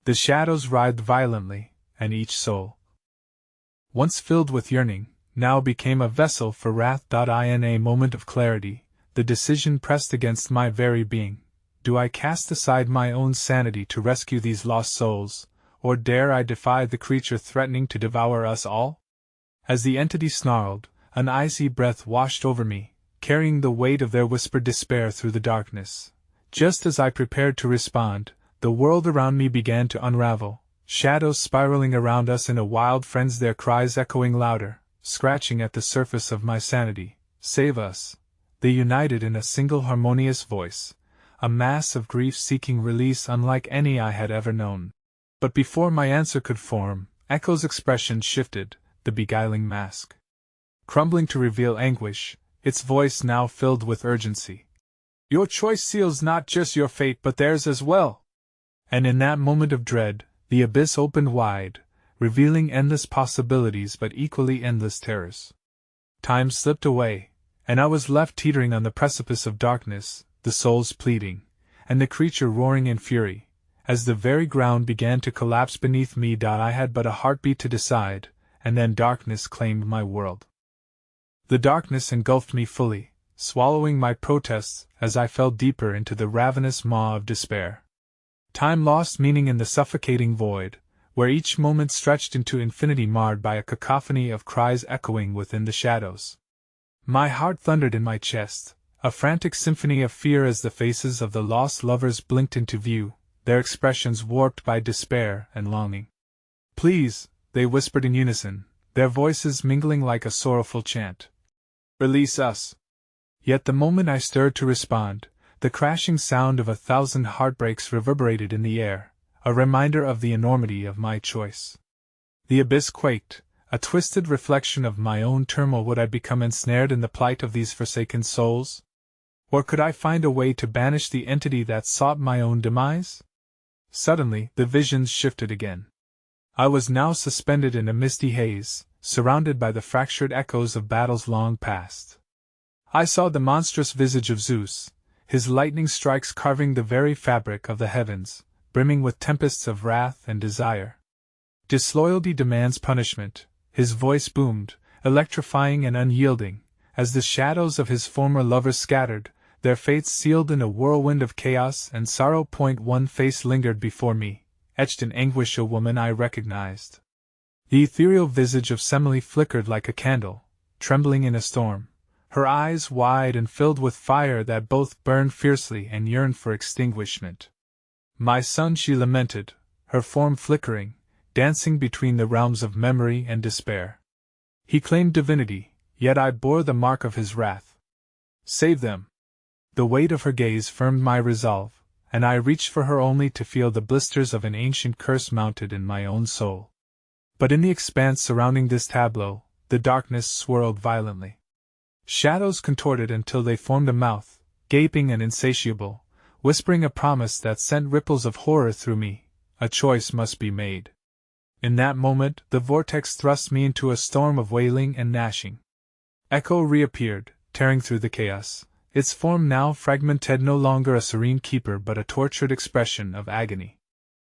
The shadows writhed violently, and each soul, once filled with yearning, now became a vessel for wrath. In a moment of clarity, the decision pressed against my very being. Do I cast aside my own sanity to rescue these lost souls, or dare I defy the creature threatening to devour us all? As the entity snarled, an icy breath washed over me, carrying the weight of their whispered despair through the darkness. Just as I prepared to respond, the world around me began to unravel, shadows spiraling around us in a wild frenzy, their cries echoing louder, scratching at the surface of my sanity. "Save us!" They united in a single harmonious voice, a mass of grief seeking release unlike any I had ever known. But before my answer could form, Echo's expression shifted, the beguiling mask crumbling to reveal anguish, its voice now filled with urgency. "Your choice seals not just your fate but theirs as well." And in that moment of dread, the abyss opened wide, revealing endless possibilities but equally endless terrors. Time slipped away, and I was left teetering on the precipice of darkness, the souls pleading, and the creature roaring in fury. As the very ground began to collapse beneath me, I had but a heartbeat to decide, and then darkness claimed my world. The darkness engulfed me fully, swallowing my protests as I fell deeper into the ravenous maw of despair. Time lost meaning in the suffocating void, where each moment stretched into infinity, marred by a cacophony of cries echoing within the shadows. My heart thundered in my chest, a frantic symphony of fear as the faces of the lost lovers blinked into view, their expressions warped by despair and longing. "Please," they whispered in unison, their voices mingling like a sorrowful chant. "Release us!" Yet the moment I stirred to respond, the crashing sound of 1,000 heartbreaks reverberated in the air, a reminder of the enormity of my choice. The abyss quaked, a twisted reflection of my own turmoil. Would I become ensnared in the plight of these forsaken souls? Or could I find a way to banish the entity that sought my own demise? Suddenly, the visions shifted again. I was now suspended in a misty haze, surrounded by the fractured echoes of battles long past. I saw the monstrous visage of Zeus, his lightning strikes carving the very fabric of the heavens, brimming with tempests of wrath and desire. Disloyalty demands punishment, his voice boomed, electrifying and unyielding, as the shadows of his former lovers scattered, their fates sealed in a whirlwind of chaos and sorrow. One face lingered before me, etched in anguish, a woman I recognized. The ethereal visage of Semele flickered like a candle, trembling in a storm, her eyes wide and filled with fire that both burned fiercely and yearned for extinguishment. My son, she lamented, her form flickering, dancing between the realms of memory and despair. He claimed divinity, yet I bore the mark of his wrath. Save them! The weight of her gaze firmed my resolve, and I reached for her only to feel the blisters of an ancient curse mounted in my own soul. But in the expanse surrounding this tableau, the darkness swirled violently. Shadows contorted until they formed a mouth, gaping and insatiable, whispering a promise that sent ripples of horror through me. A choice must be made. In that moment, the vortex thrust me into a storm of wailing and gnashing. Echo reappeared, tearing through the chaos, its form now fragmented, no longer a serene keeper but a tortured expression of agony.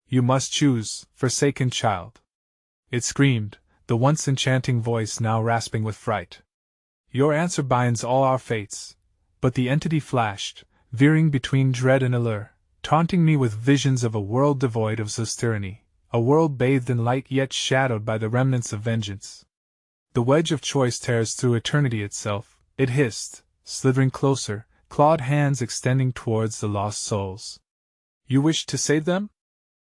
You must choose, forsaken child. It screamed, the once enchanting voice now rasping with fright. Your answer binds all our fates. But the entity flashed, veering between dread and allure, taunting me with visions of a world devoid of Zeus tyranny, a world bathed in light yet shadowed by the remnants of vengeance. The wedge of choice tears through eternity itself, it hissed, slithering closer, clawed hands extending towards the lost souls. You wish to save them?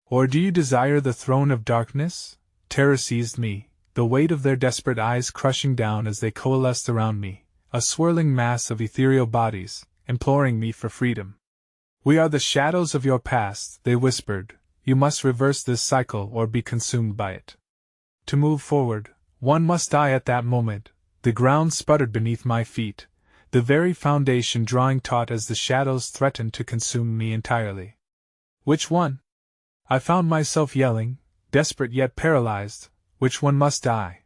Or do you desire the throne of darkness? Terror seized me, the weight of their desperate eyes crushing down as they coalesced around me, a swirling mass of ethereal bodies, imploring me for freedom. We are the shadows of your past, they whispered. You must reverse this cycle or be consumed by it. To move forward, one must die. At that moment, the ground sputtered beneath my feet, the very foundation drawing taut as the shadows threatened to consume me entirely. Which one? I found myself yelling, desperate yet paralyzed. Which one must die?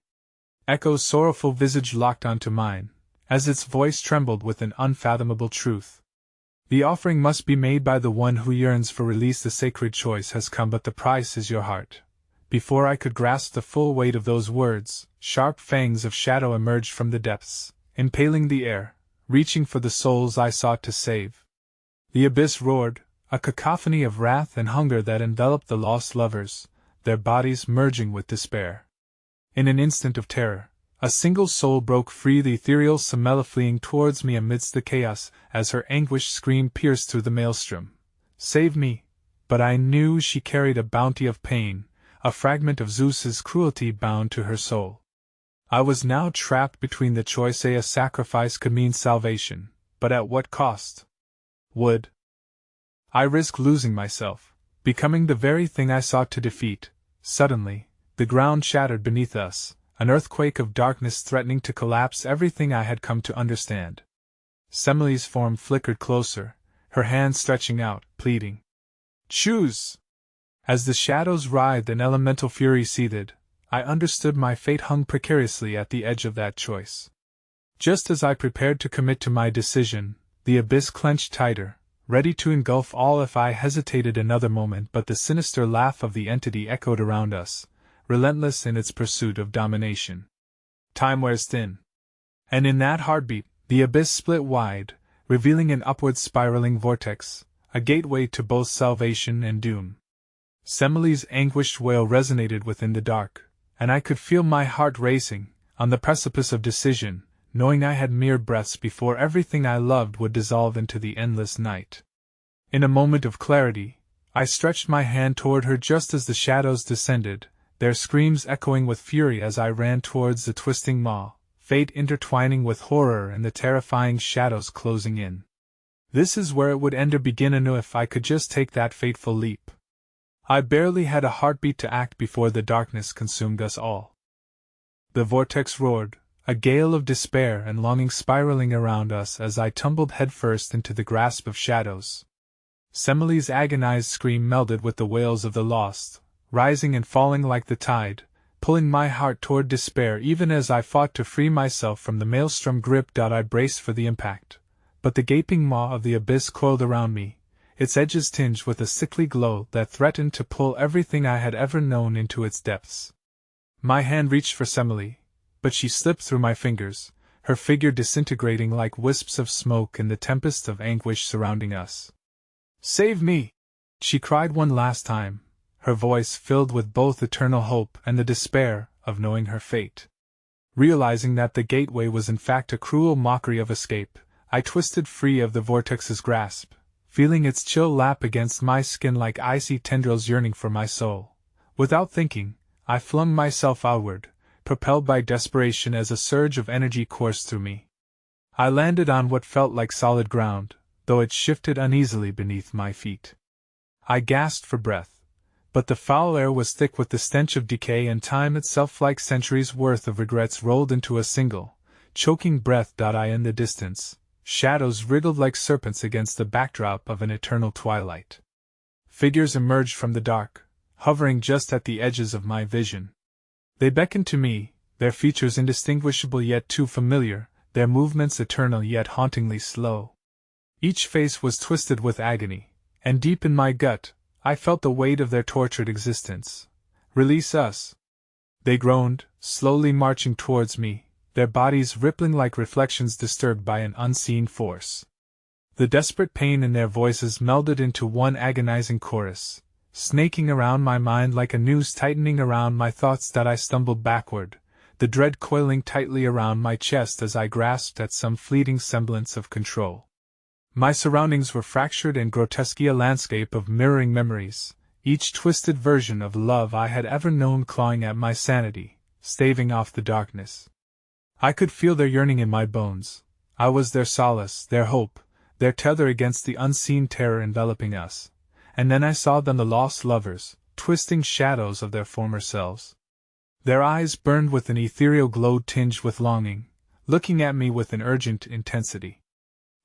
Echo's sorrowful visage locked onto mine, as its voice trembled with an unfathomable truth. The offering must be made by the one who yearns for release. The sacred choice has come, but the price is your heart. Before I could grasp the full weight of those words, sharp fangs of shadow emerged from the depths, impaling the air, reaching for the souls I sought to save. The abyss roared, a cacophony of wrath and hunger that enveloped the lost lovers, their bodies merging with despair. In an instant of terror, a single soul broke free, the ethereal Semele fleeing towards me amidst the chaos as her anguished scream pierced through the maelstrom. Save me! But I knew she carried a bounty of pain, a fragment of Zeus's cruelty bound to her soul. I was now trapped between the choice. A sacrifice could mean salvation, but at what cost? Would I risk losing myself, becoming the very thing I sought to defeat? Suddenly, the ground shattered beneath us, an earthquake of darkness threatening to collapse everything I had come to understand. Semele's form flickered closer, her hands stretching out, pleading. Choose! As the shadows writhed and elemental fury seethed, I understood my fate hung precariously at the edge of that choice. Just as I prepared to commit to my decision, the abyss clenched tighter, ready to engulf all if I hesitated another moment. But the sinister laugh of the entity echoed around us, relentless in its pursuit of domination. Time wears thin. And in that heartbeat, the abyss split wide, revealing an upward spiraling vortex, a gateway to both salvation and doom. Semele's anguished wail resonated within the dark, and I could feel my heart racing, on the precipice of decision, knowing I had mere breaths before everything I loved would dissolve into the endless night. In a moment of clarity, I stretched my hand toward her just as the shadows descended, their screams echoing with fury as I ran towards the twisting maw, fate intertwining with horror and the terrifying shadows closing in. This is where it would end or begin anew if I could just take that fateful leap. I barely had a heartbeat to act before the darkness consumed us all. The vortex roared, a gale of despair and longing spiraling around us as I tumbled headfirst into the grasp of shadows. Semele's agonized scream melded with the wails of the lost, rising and falling like the tide, pulling my heart toward despair even as I fought to free myself from the maelstrom grip. I braced for the impact, but the gaping maw of the abyss coiled around me, its edges tinged with a sickly glow that threatened to pull everything I had ever known into its depths. My hand reached for Semele, but she slipped through my fingers, her figure disintegrating like wisps of smoke in the tempest of anguish surrounding us. "Save me!" she cried one last time, her voice filled with both eternal hope and the despair of knowing her fate. Realizing that the gateway was in fact a cruel mockery of escape, I twisted free of the vortex's grasp, feeling its chill lap against my skin like icy tendrils yearning for my soul. Without thinking, I flung myself outward, propelled by desperation as a surge of energy coursed through me. I landed on what felt like solid ground, though it shifted uneasily beneath my feet. I gasped for breath, but the foul air was thick with the stench of decay, and time itself, like centuries' worth of regrets, rolled into a single, choking breath. In the distance, shadows wriggled like serpents against the backdrop of an eternal twilight. Figures emerged from the dark, hovering just at the edges of my vision. They beckoned to me, their features indistinguishable yet too familiar, their movements eternal yet hauntingly slow. Each face was twisted with agony, and deep in my gut, I felt the weight of their tortured existence. "Release us!" they groaned, slowly marching towards me, their bodies rippling like reflections disturbed by an unseen force. The desperate pain in their voices melded into one agonizing chorus, snaking around my mind like a noose tightening around my thoughts. I stumbled backward, the dread coiling tightly around my chest as I grasped at some fleeting semblance of control. My surroundings were fractured and grotesque, a landscape of mirroring memories, each twisted version of love I had ever known clawing at my sanity, staving off the darkness. I could feel their yearning in my bones. I was their solace, their hope, their tether against the unseen terror enveloping us. And then I saw them, the lost lovers, twisting shadows of their former selves. Their eyes burned with an ethereal glow tinged with longing, looking at me with an urgent intensity.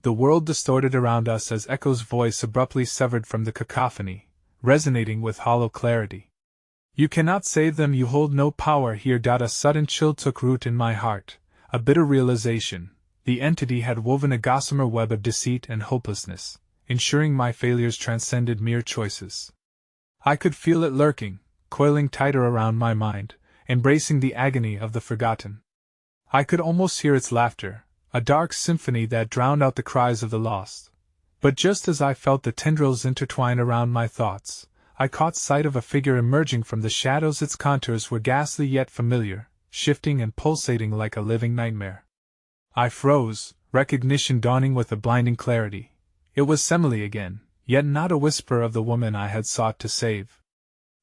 The world distorted around us as Echo's voice abruptly severed from the cacophony, resonating with hollow clarity. "You cannot save them, you hold no power here." A sudden chill took root in my heart, a bitter realization. The entity had woven a gossamer web of deceit and hopelessness, ensuring my failures transcended mere choices. I could feel it lurking, coiling tighter around my mind, embracing the agony of the forgotten. I could almost hear its laughter, a dark symphony that drowned out the cries of the lost. But just as I felt the tendrils intertwine around my thoughts, I caught sight of a figure emerging from the shadows. Its contours were ghastly yet familiar, shifting and pulsating like a living nightmare. I froze, recognition dawning with a blinding clarity. It was Semele again, yet not a whisper of the woman I had sought to save.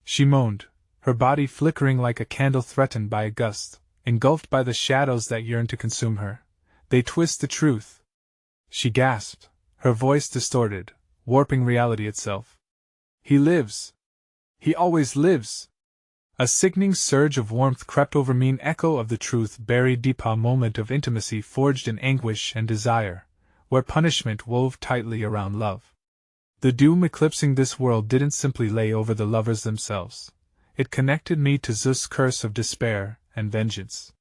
She moaned, her body flickering like a candle threatened by a gust, engulfed by the shadows that yearned to consume her. "They twist the truth," she gasped, her voice distorted, warping reality itself. "He lives. He always lives." A sickening surge of warmth crept over me, an echo of the truth buried deep, a moment of intimacy forged in anguish and desire, where punishment wove tightly around love. The doom eclipsing this world didn't simply lay over the lovers themselves. It connected me to Zeus' curse of despair and vengeance.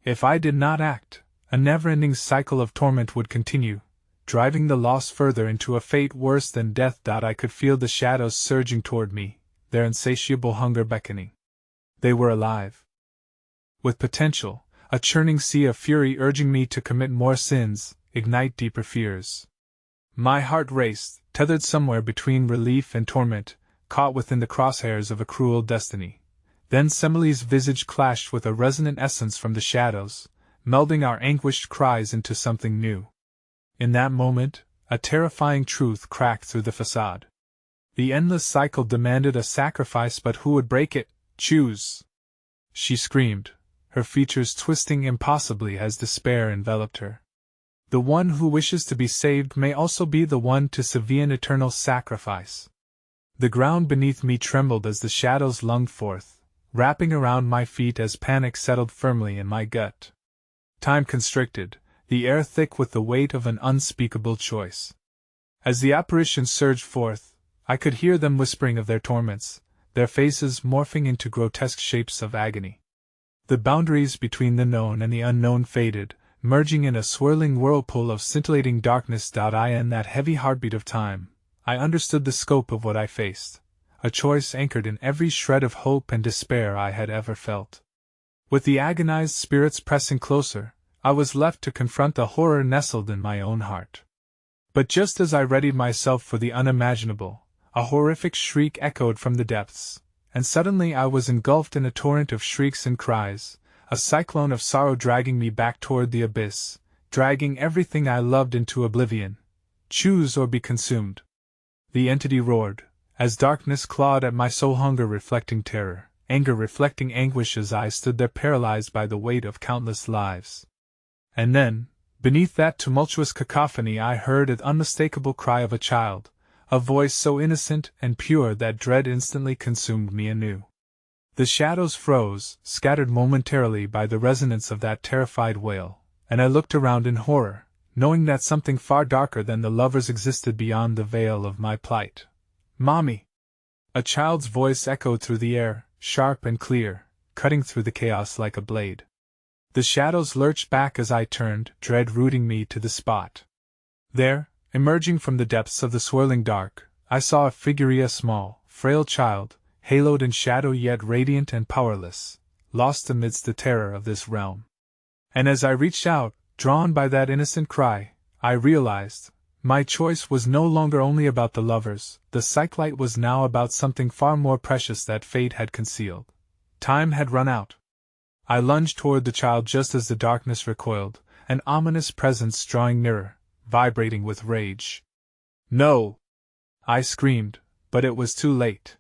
If I did not act, a never-ending cycle of torment would continue, driving the lost further into a fate worse than death. I could feel the shadows surging toward me, their insatiable hunger beckoning. They were alive, with potential, a churning sea of fury urging me to commit more sins, ignite deeper fears. My heart raced, tethered somewhere between relief and torment, caught within the crosshairs of a cruel destiny. Then Semele's visage clashed with a resonant essence from the shadows, melding our anguished cries into something new. In that moment, a terrifying truth cracked through the facade. The endless cycle demanded a sacrifice, but who would break it? "Choose!" she screamed, her features twisting impossibly as despair enveloped her. "The one who wishes to be saved may also be the one to severe an eternal sacrifice." The ground beneath me trembled as the shadows lunged forth, wrapping around my feet as panic settled firmly in my gut. Time constricted, the air thick with the weight of an unspeakable choice. As the apparition surged forth, I could hear them whispering of their torments, their faces morphing into grotesque shapes of agony. The boundaries between the known and the unknown faded, merging in a swirling whirlpool of scintillating darkness. In that heavy heartbeat of time, I understood the scope of what I faced, a choice anchored in every shred of hope and despair I had ever felt. With the agonized spirits pressing closer, I was left to confront the horror nestled in my own heart. But just as I readied myself for the unimaginable, a horrific shriek echoed from the depths, and suddenly I was engulfed in a torrent of shrieks and cries, a cyclone of sorrow dragging me back toward the abyss, dragging everything I loved into oblivion. Choose or be consumed. The entity roared, as darkness clawed at my soul, hunger reflecting terror, anger reflecting anguish, as I stood there paralyzed by the weight of countless lives. And then, beneath that tumultuous cacophony, I heard an unmistakable cry of a child, a voice so innocent and pure that dread instantly consumed me anew. The shadows froze, scattered momentarily by the resonance of that terrified wail, and I looked around in horror, knowing that something far darker than the lovers existed beyond the veil of my plight. "Mommy!" A child's voice echoed through the air, sharp and clear, cutting through the chaos like a blade. The shadows lurched back as I turned, dread rooting me to the spot. There, emerging from the depths of the swirling dark, I saw a figure, a small, frail child, haloed in shadow yet radiant and powerless, lost amidst the terror of this realm. And as I reached out, drawn by that innocent cry, I realized, my choice was no longer only about the lovers, the psychlight was now about something far more precious that fate had concealed. Time had run out. I lunged toward the child just as the darkness recoiled, an ominous presence drawing nearer, vibrating with rage. "No!" I screamed, but it was too late.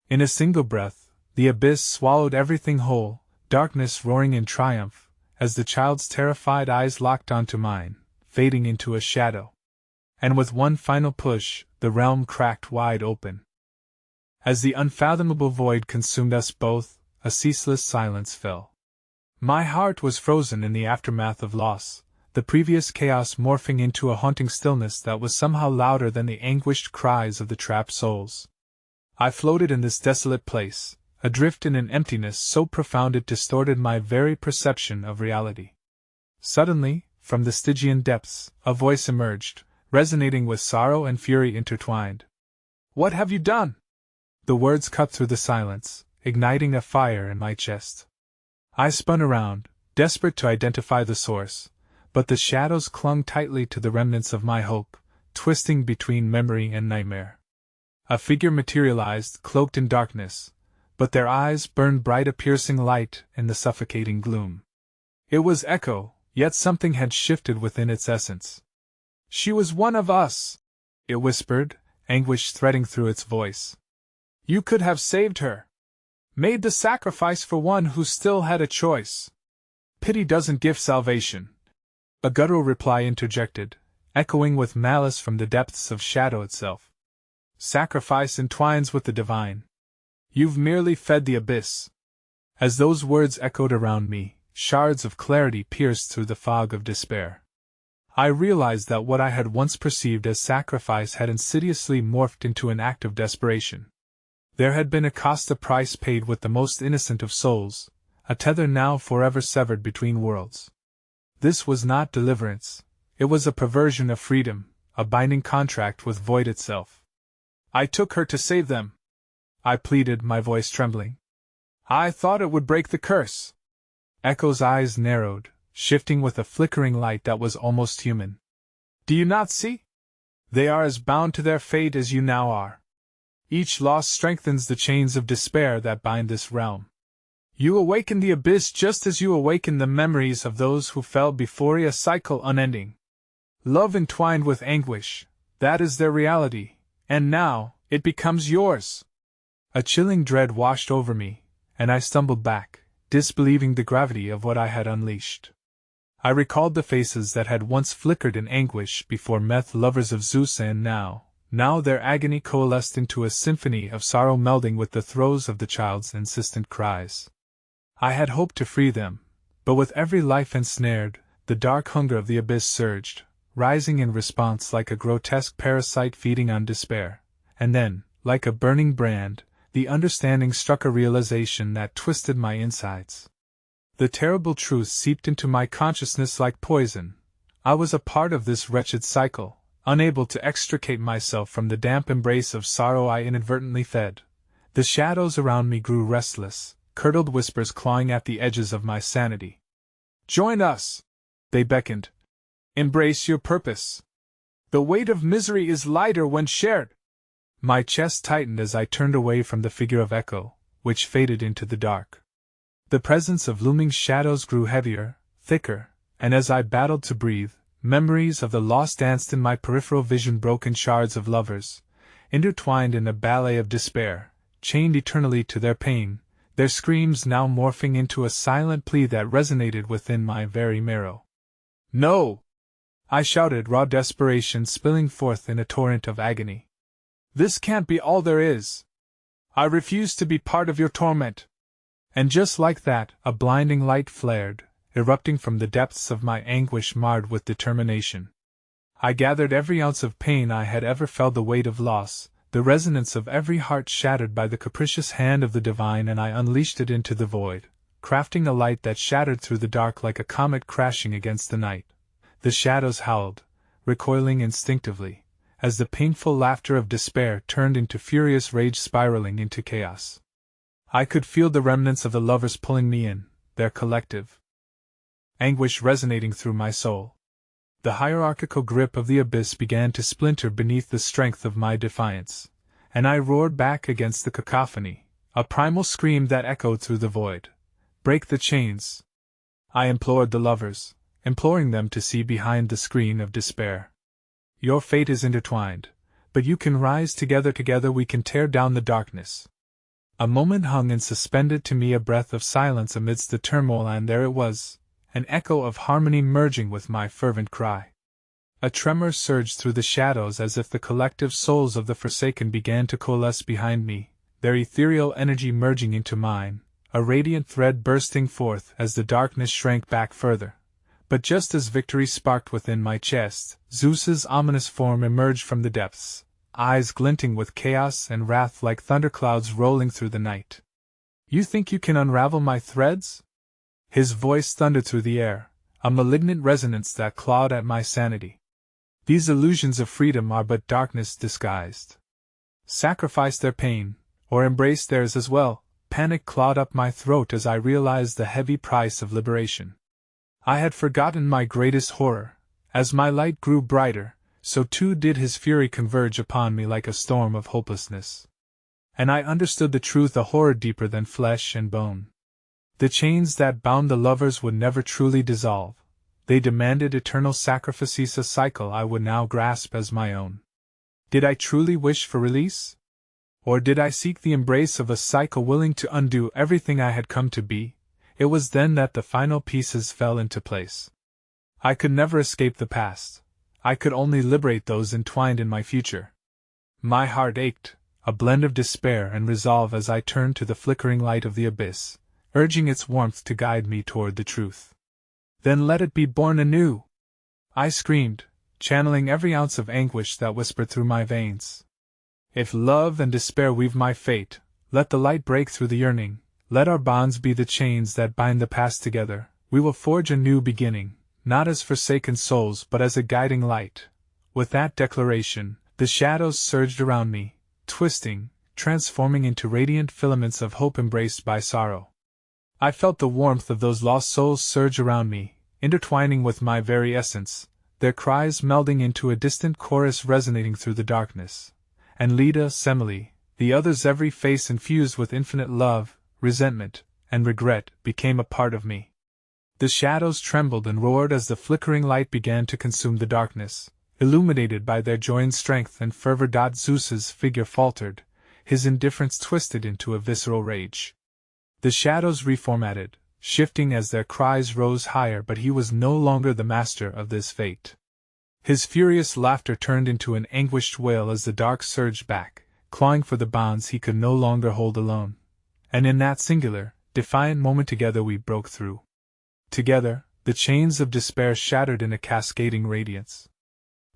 In a single breath, the abyss swallowed everything whole, darkness roaring in triumph, as the child's terrified eyes locked onto mine, fading into a shadow. And with one final push, the realm cracked wide open. As the unfathomable void consumed us both, a ceaseless silence fell. My heart was frozen in the aftermath of loss, the previous chaos morphing into a haunting stillness that was somehow louder than the anguished cries of the trapped souls. I floated in this desolate place, adrift in an emptiness so profound it distorted my very perception of reality. Suddenly, from the Stygian depths, a voice emerged, resonating with sorrow and fury intertwined. "What have you done?" The words cut through the silence, igniting a fire in my chest. I spun around, desperate to identify the source, but the shadows clung tightly to the remnants of my hope, twisting between memory and nightmare. A figure materialized, cloaked in darkness, but their eyes burned bright, a piercing light in the suffocating gloom. It was Echo, yet something had shifted within its essence. "She was one of us," it whispered, anguish threading through its voice. "You could have saved her. Made the sacrifice for one who still had a choice. Pity doesn't give salvation," a guttural reply interjected, echoing with malice from the depths of shadow itself. "Sacrifice entwines with the divine. You've merely fed the abyss." As those words echoed around me, shards of clarity pierced through the fog of despair. I realized that what I had once perceived as sacrifice had insidiously morphed into an act of desperation. There had been a cost, a price paid with the most innocent of souls, a tether now forever severed between worlds. This was not deliverance, it was a perversion of freedom, a binding contract with void itself. "I took her to save them," I pleaded, my voice trembling. "I thought it would break the curse." Echo's eyes narrowed, shifting with a flickering light that was almost human. "Do you not see? They are as bound to their fate as you now are. Each loss strengthens the chains of despair that bind this realm. You awaken the abyss just as you awaken the memories of those who fell before, a cycle unending. Love entwined with anguish, that is their reality, and now, it becomes yours." A chilling dread washed over me, and I stumbled back, disbelieving the gravity of what I had unleashed. I recalled the faces that had once flickered in anguish before Meth, lovers of Zeus, and now their agony coalesced into a symphony of sorrow melding with the throes of the child's insistent cries. I had hoped to free them, but with every life ensnared, the dark hunger of the abyss surged, rising in response like a grotesque parasite feeding on despair, and then, like a burning brand, the understanding struck, a realization that twisted my insides. The terrible truth seeped into my consciousness like poison. I was a part of this wretched cycle, unable to extricate myself from the damp embrace of sorrow I inadvertently fed. The shadows around me grew restless, curdled whispers clawing at the edges of my sanity. "Join us!" they beckoned. "Embrace your purpose. The weight of misery is lighter when shared." My chest tightened as I turned away from the figure of Echo, which faded into the dark. The presence of looming shadows grew heavier, thicker, and as I battled to breathe, memories of the lost danced in my peripheral vision, broken shards of lovers, intertwined in a ballet of despair, chained eternally to their pain, their screams now morphing into a silent plea that resonated within my very marrow. "No!" I shouted, raw desperation spilling forth in a torrent of agony. "This can't be all there is! I refuse to be part of your torment!" And just like that, a blinding light flared, erupting from the depths of my anguish marred with determination. I gathered every ounce of pain I had ever felt, the weight of loss, the resonance of every heart shattered by the capricious hand of the divine, and I unleashed it into the void, crafting a light that shattered through the dark like a comet crashing against the night. The shadows howled, recoiling instinctively, as the painful laughter of despair turned into furious rage, spiraling into chaos. I could feel the remnants of the lovers pulling me in, their collective anguish resonating through my soul. The hierarchical grip of the abyss began to splinter beneath the strength of my defiance, and I roared back against the cacophony, a primal scream that echoed through the void. "Break the chains!" I implored the lovers, imploring them to see behind the screen of despair. "Your fate is intertwined, but you can rise together. Together we can tear down the darkness." A moment hung in suspended to me, a breath of silence amidst the turmoil, and there it was, an echo of harmony merging with my fervent cry. A tremor surged through the shadows as if the collective souls of the forsaken began to coalesce behind me, their ethereal energy merging into mine, a radiant thread bursting forth as the darkness shrank back further. But just as victory sparked within my chest, Zeus's ominous form emerged from the depths, eyes glinting with chaos and wrath like thunderclouds rolling through the night. "You think you can unravel my threads?" His voice thundered through the air, a malignant resonance that clawed at my sanity. "These illusions of freedom are but darkness disguised. Sacrifice their pain, or embrace theirs as well." Panic clawed up my throat as I realized the heavy price of liberation. I had forgotten my greatest horror. As my light grew brighter, so too did his fury converge upon me like a storm of hopelessness. And I understood the truth, a horror deeper than flesh and bone. The chains that bound the lovers would never truly dissolve. They demanded eternal sacrifices, a cycle I would now grasp as my own. Did I truly wish for release? Or did I seek the embrace of a cycle willing to undo everything I had come to be? It was then that the final pieces fell into place. I could never escape the past. I could only liberate those entwined in my future. My heart ached, a blend of despair and resolve as I turned to the flickering light of the abyss, urging its warmth to guide me toward the truth. "Then let it be born anew!" I screamed, channeling every ounce of anguish that whispered through my veins. "If love and despair weave my fate, let the light break through the yearning. Let our bonds be the chains that bind the past together. We will forge a new beginning, not as forsaken souls but as a guiding light." With that declaration, the shadows surged around me, twisting, transforming into radiant filaments of hope embraced by sorrow. I felt the warmth of those lost souls surge around me, intertwining with my very essence, their cries melding into a distant chorus resonating through the darkness. And Leda, Semele, the others, every face infused with infinite love, resentment, and regret, became a part of me. The shadows trembled and roared as the flickering light began to consume the darkness, illuminated by their joined strength and fervor. Zeus's figure faltered, his indifference twisted into a visceral rage. The shadows reformatted, shifting as their cries rose higher, but he was no longer the master of this fate. His furious laughter turned into an anguished wail as the dark surged back, clawing for the bonds he could no longer hold alone. And in that singular, defiant moment together we broke through. Together, the chains of despair shattered in a cascading radiance.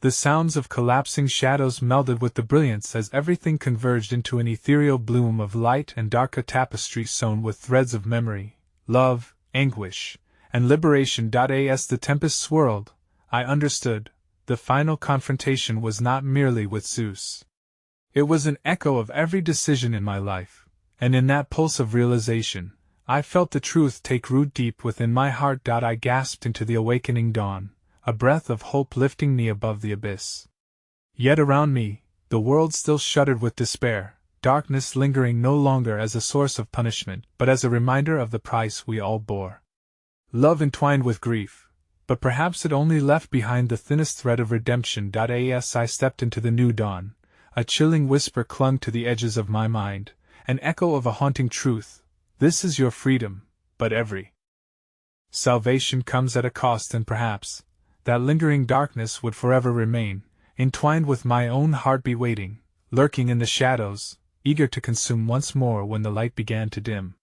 The sounds of collapsing shadows melded with the brilliance as everything converged into an ethereal bloom of light and dark, a tapestry sewn with threads of memory, love, anguish, and liberation. As the tempest swirled, I understood, the final confrontation was not merely with Zeus. It was an echo of every decision in my life, and in that pulse of realization, I felt the truth take root deep within my heart. I gasped into the awakening dawn, a breath of hope lifting me above the abyss. Yet around me, the world still shuddered with despair, darkness lingering no longer as a source of punishment, but as a reminder of the price we all bore. Love entwined with grief, but perhaps it only left behind the thinnest thread of redemption. As I stepped into the new dawn, a chilling whisper clung to the edges of my mind, an echo of a haunting truth: this is your freedom, but every salvation comes at a cost, and perhaps that lingering darkness would forever remain, entwined with my own heartbeat, waiting, lurking in the shadows, eager to consume once more when the light began to dim.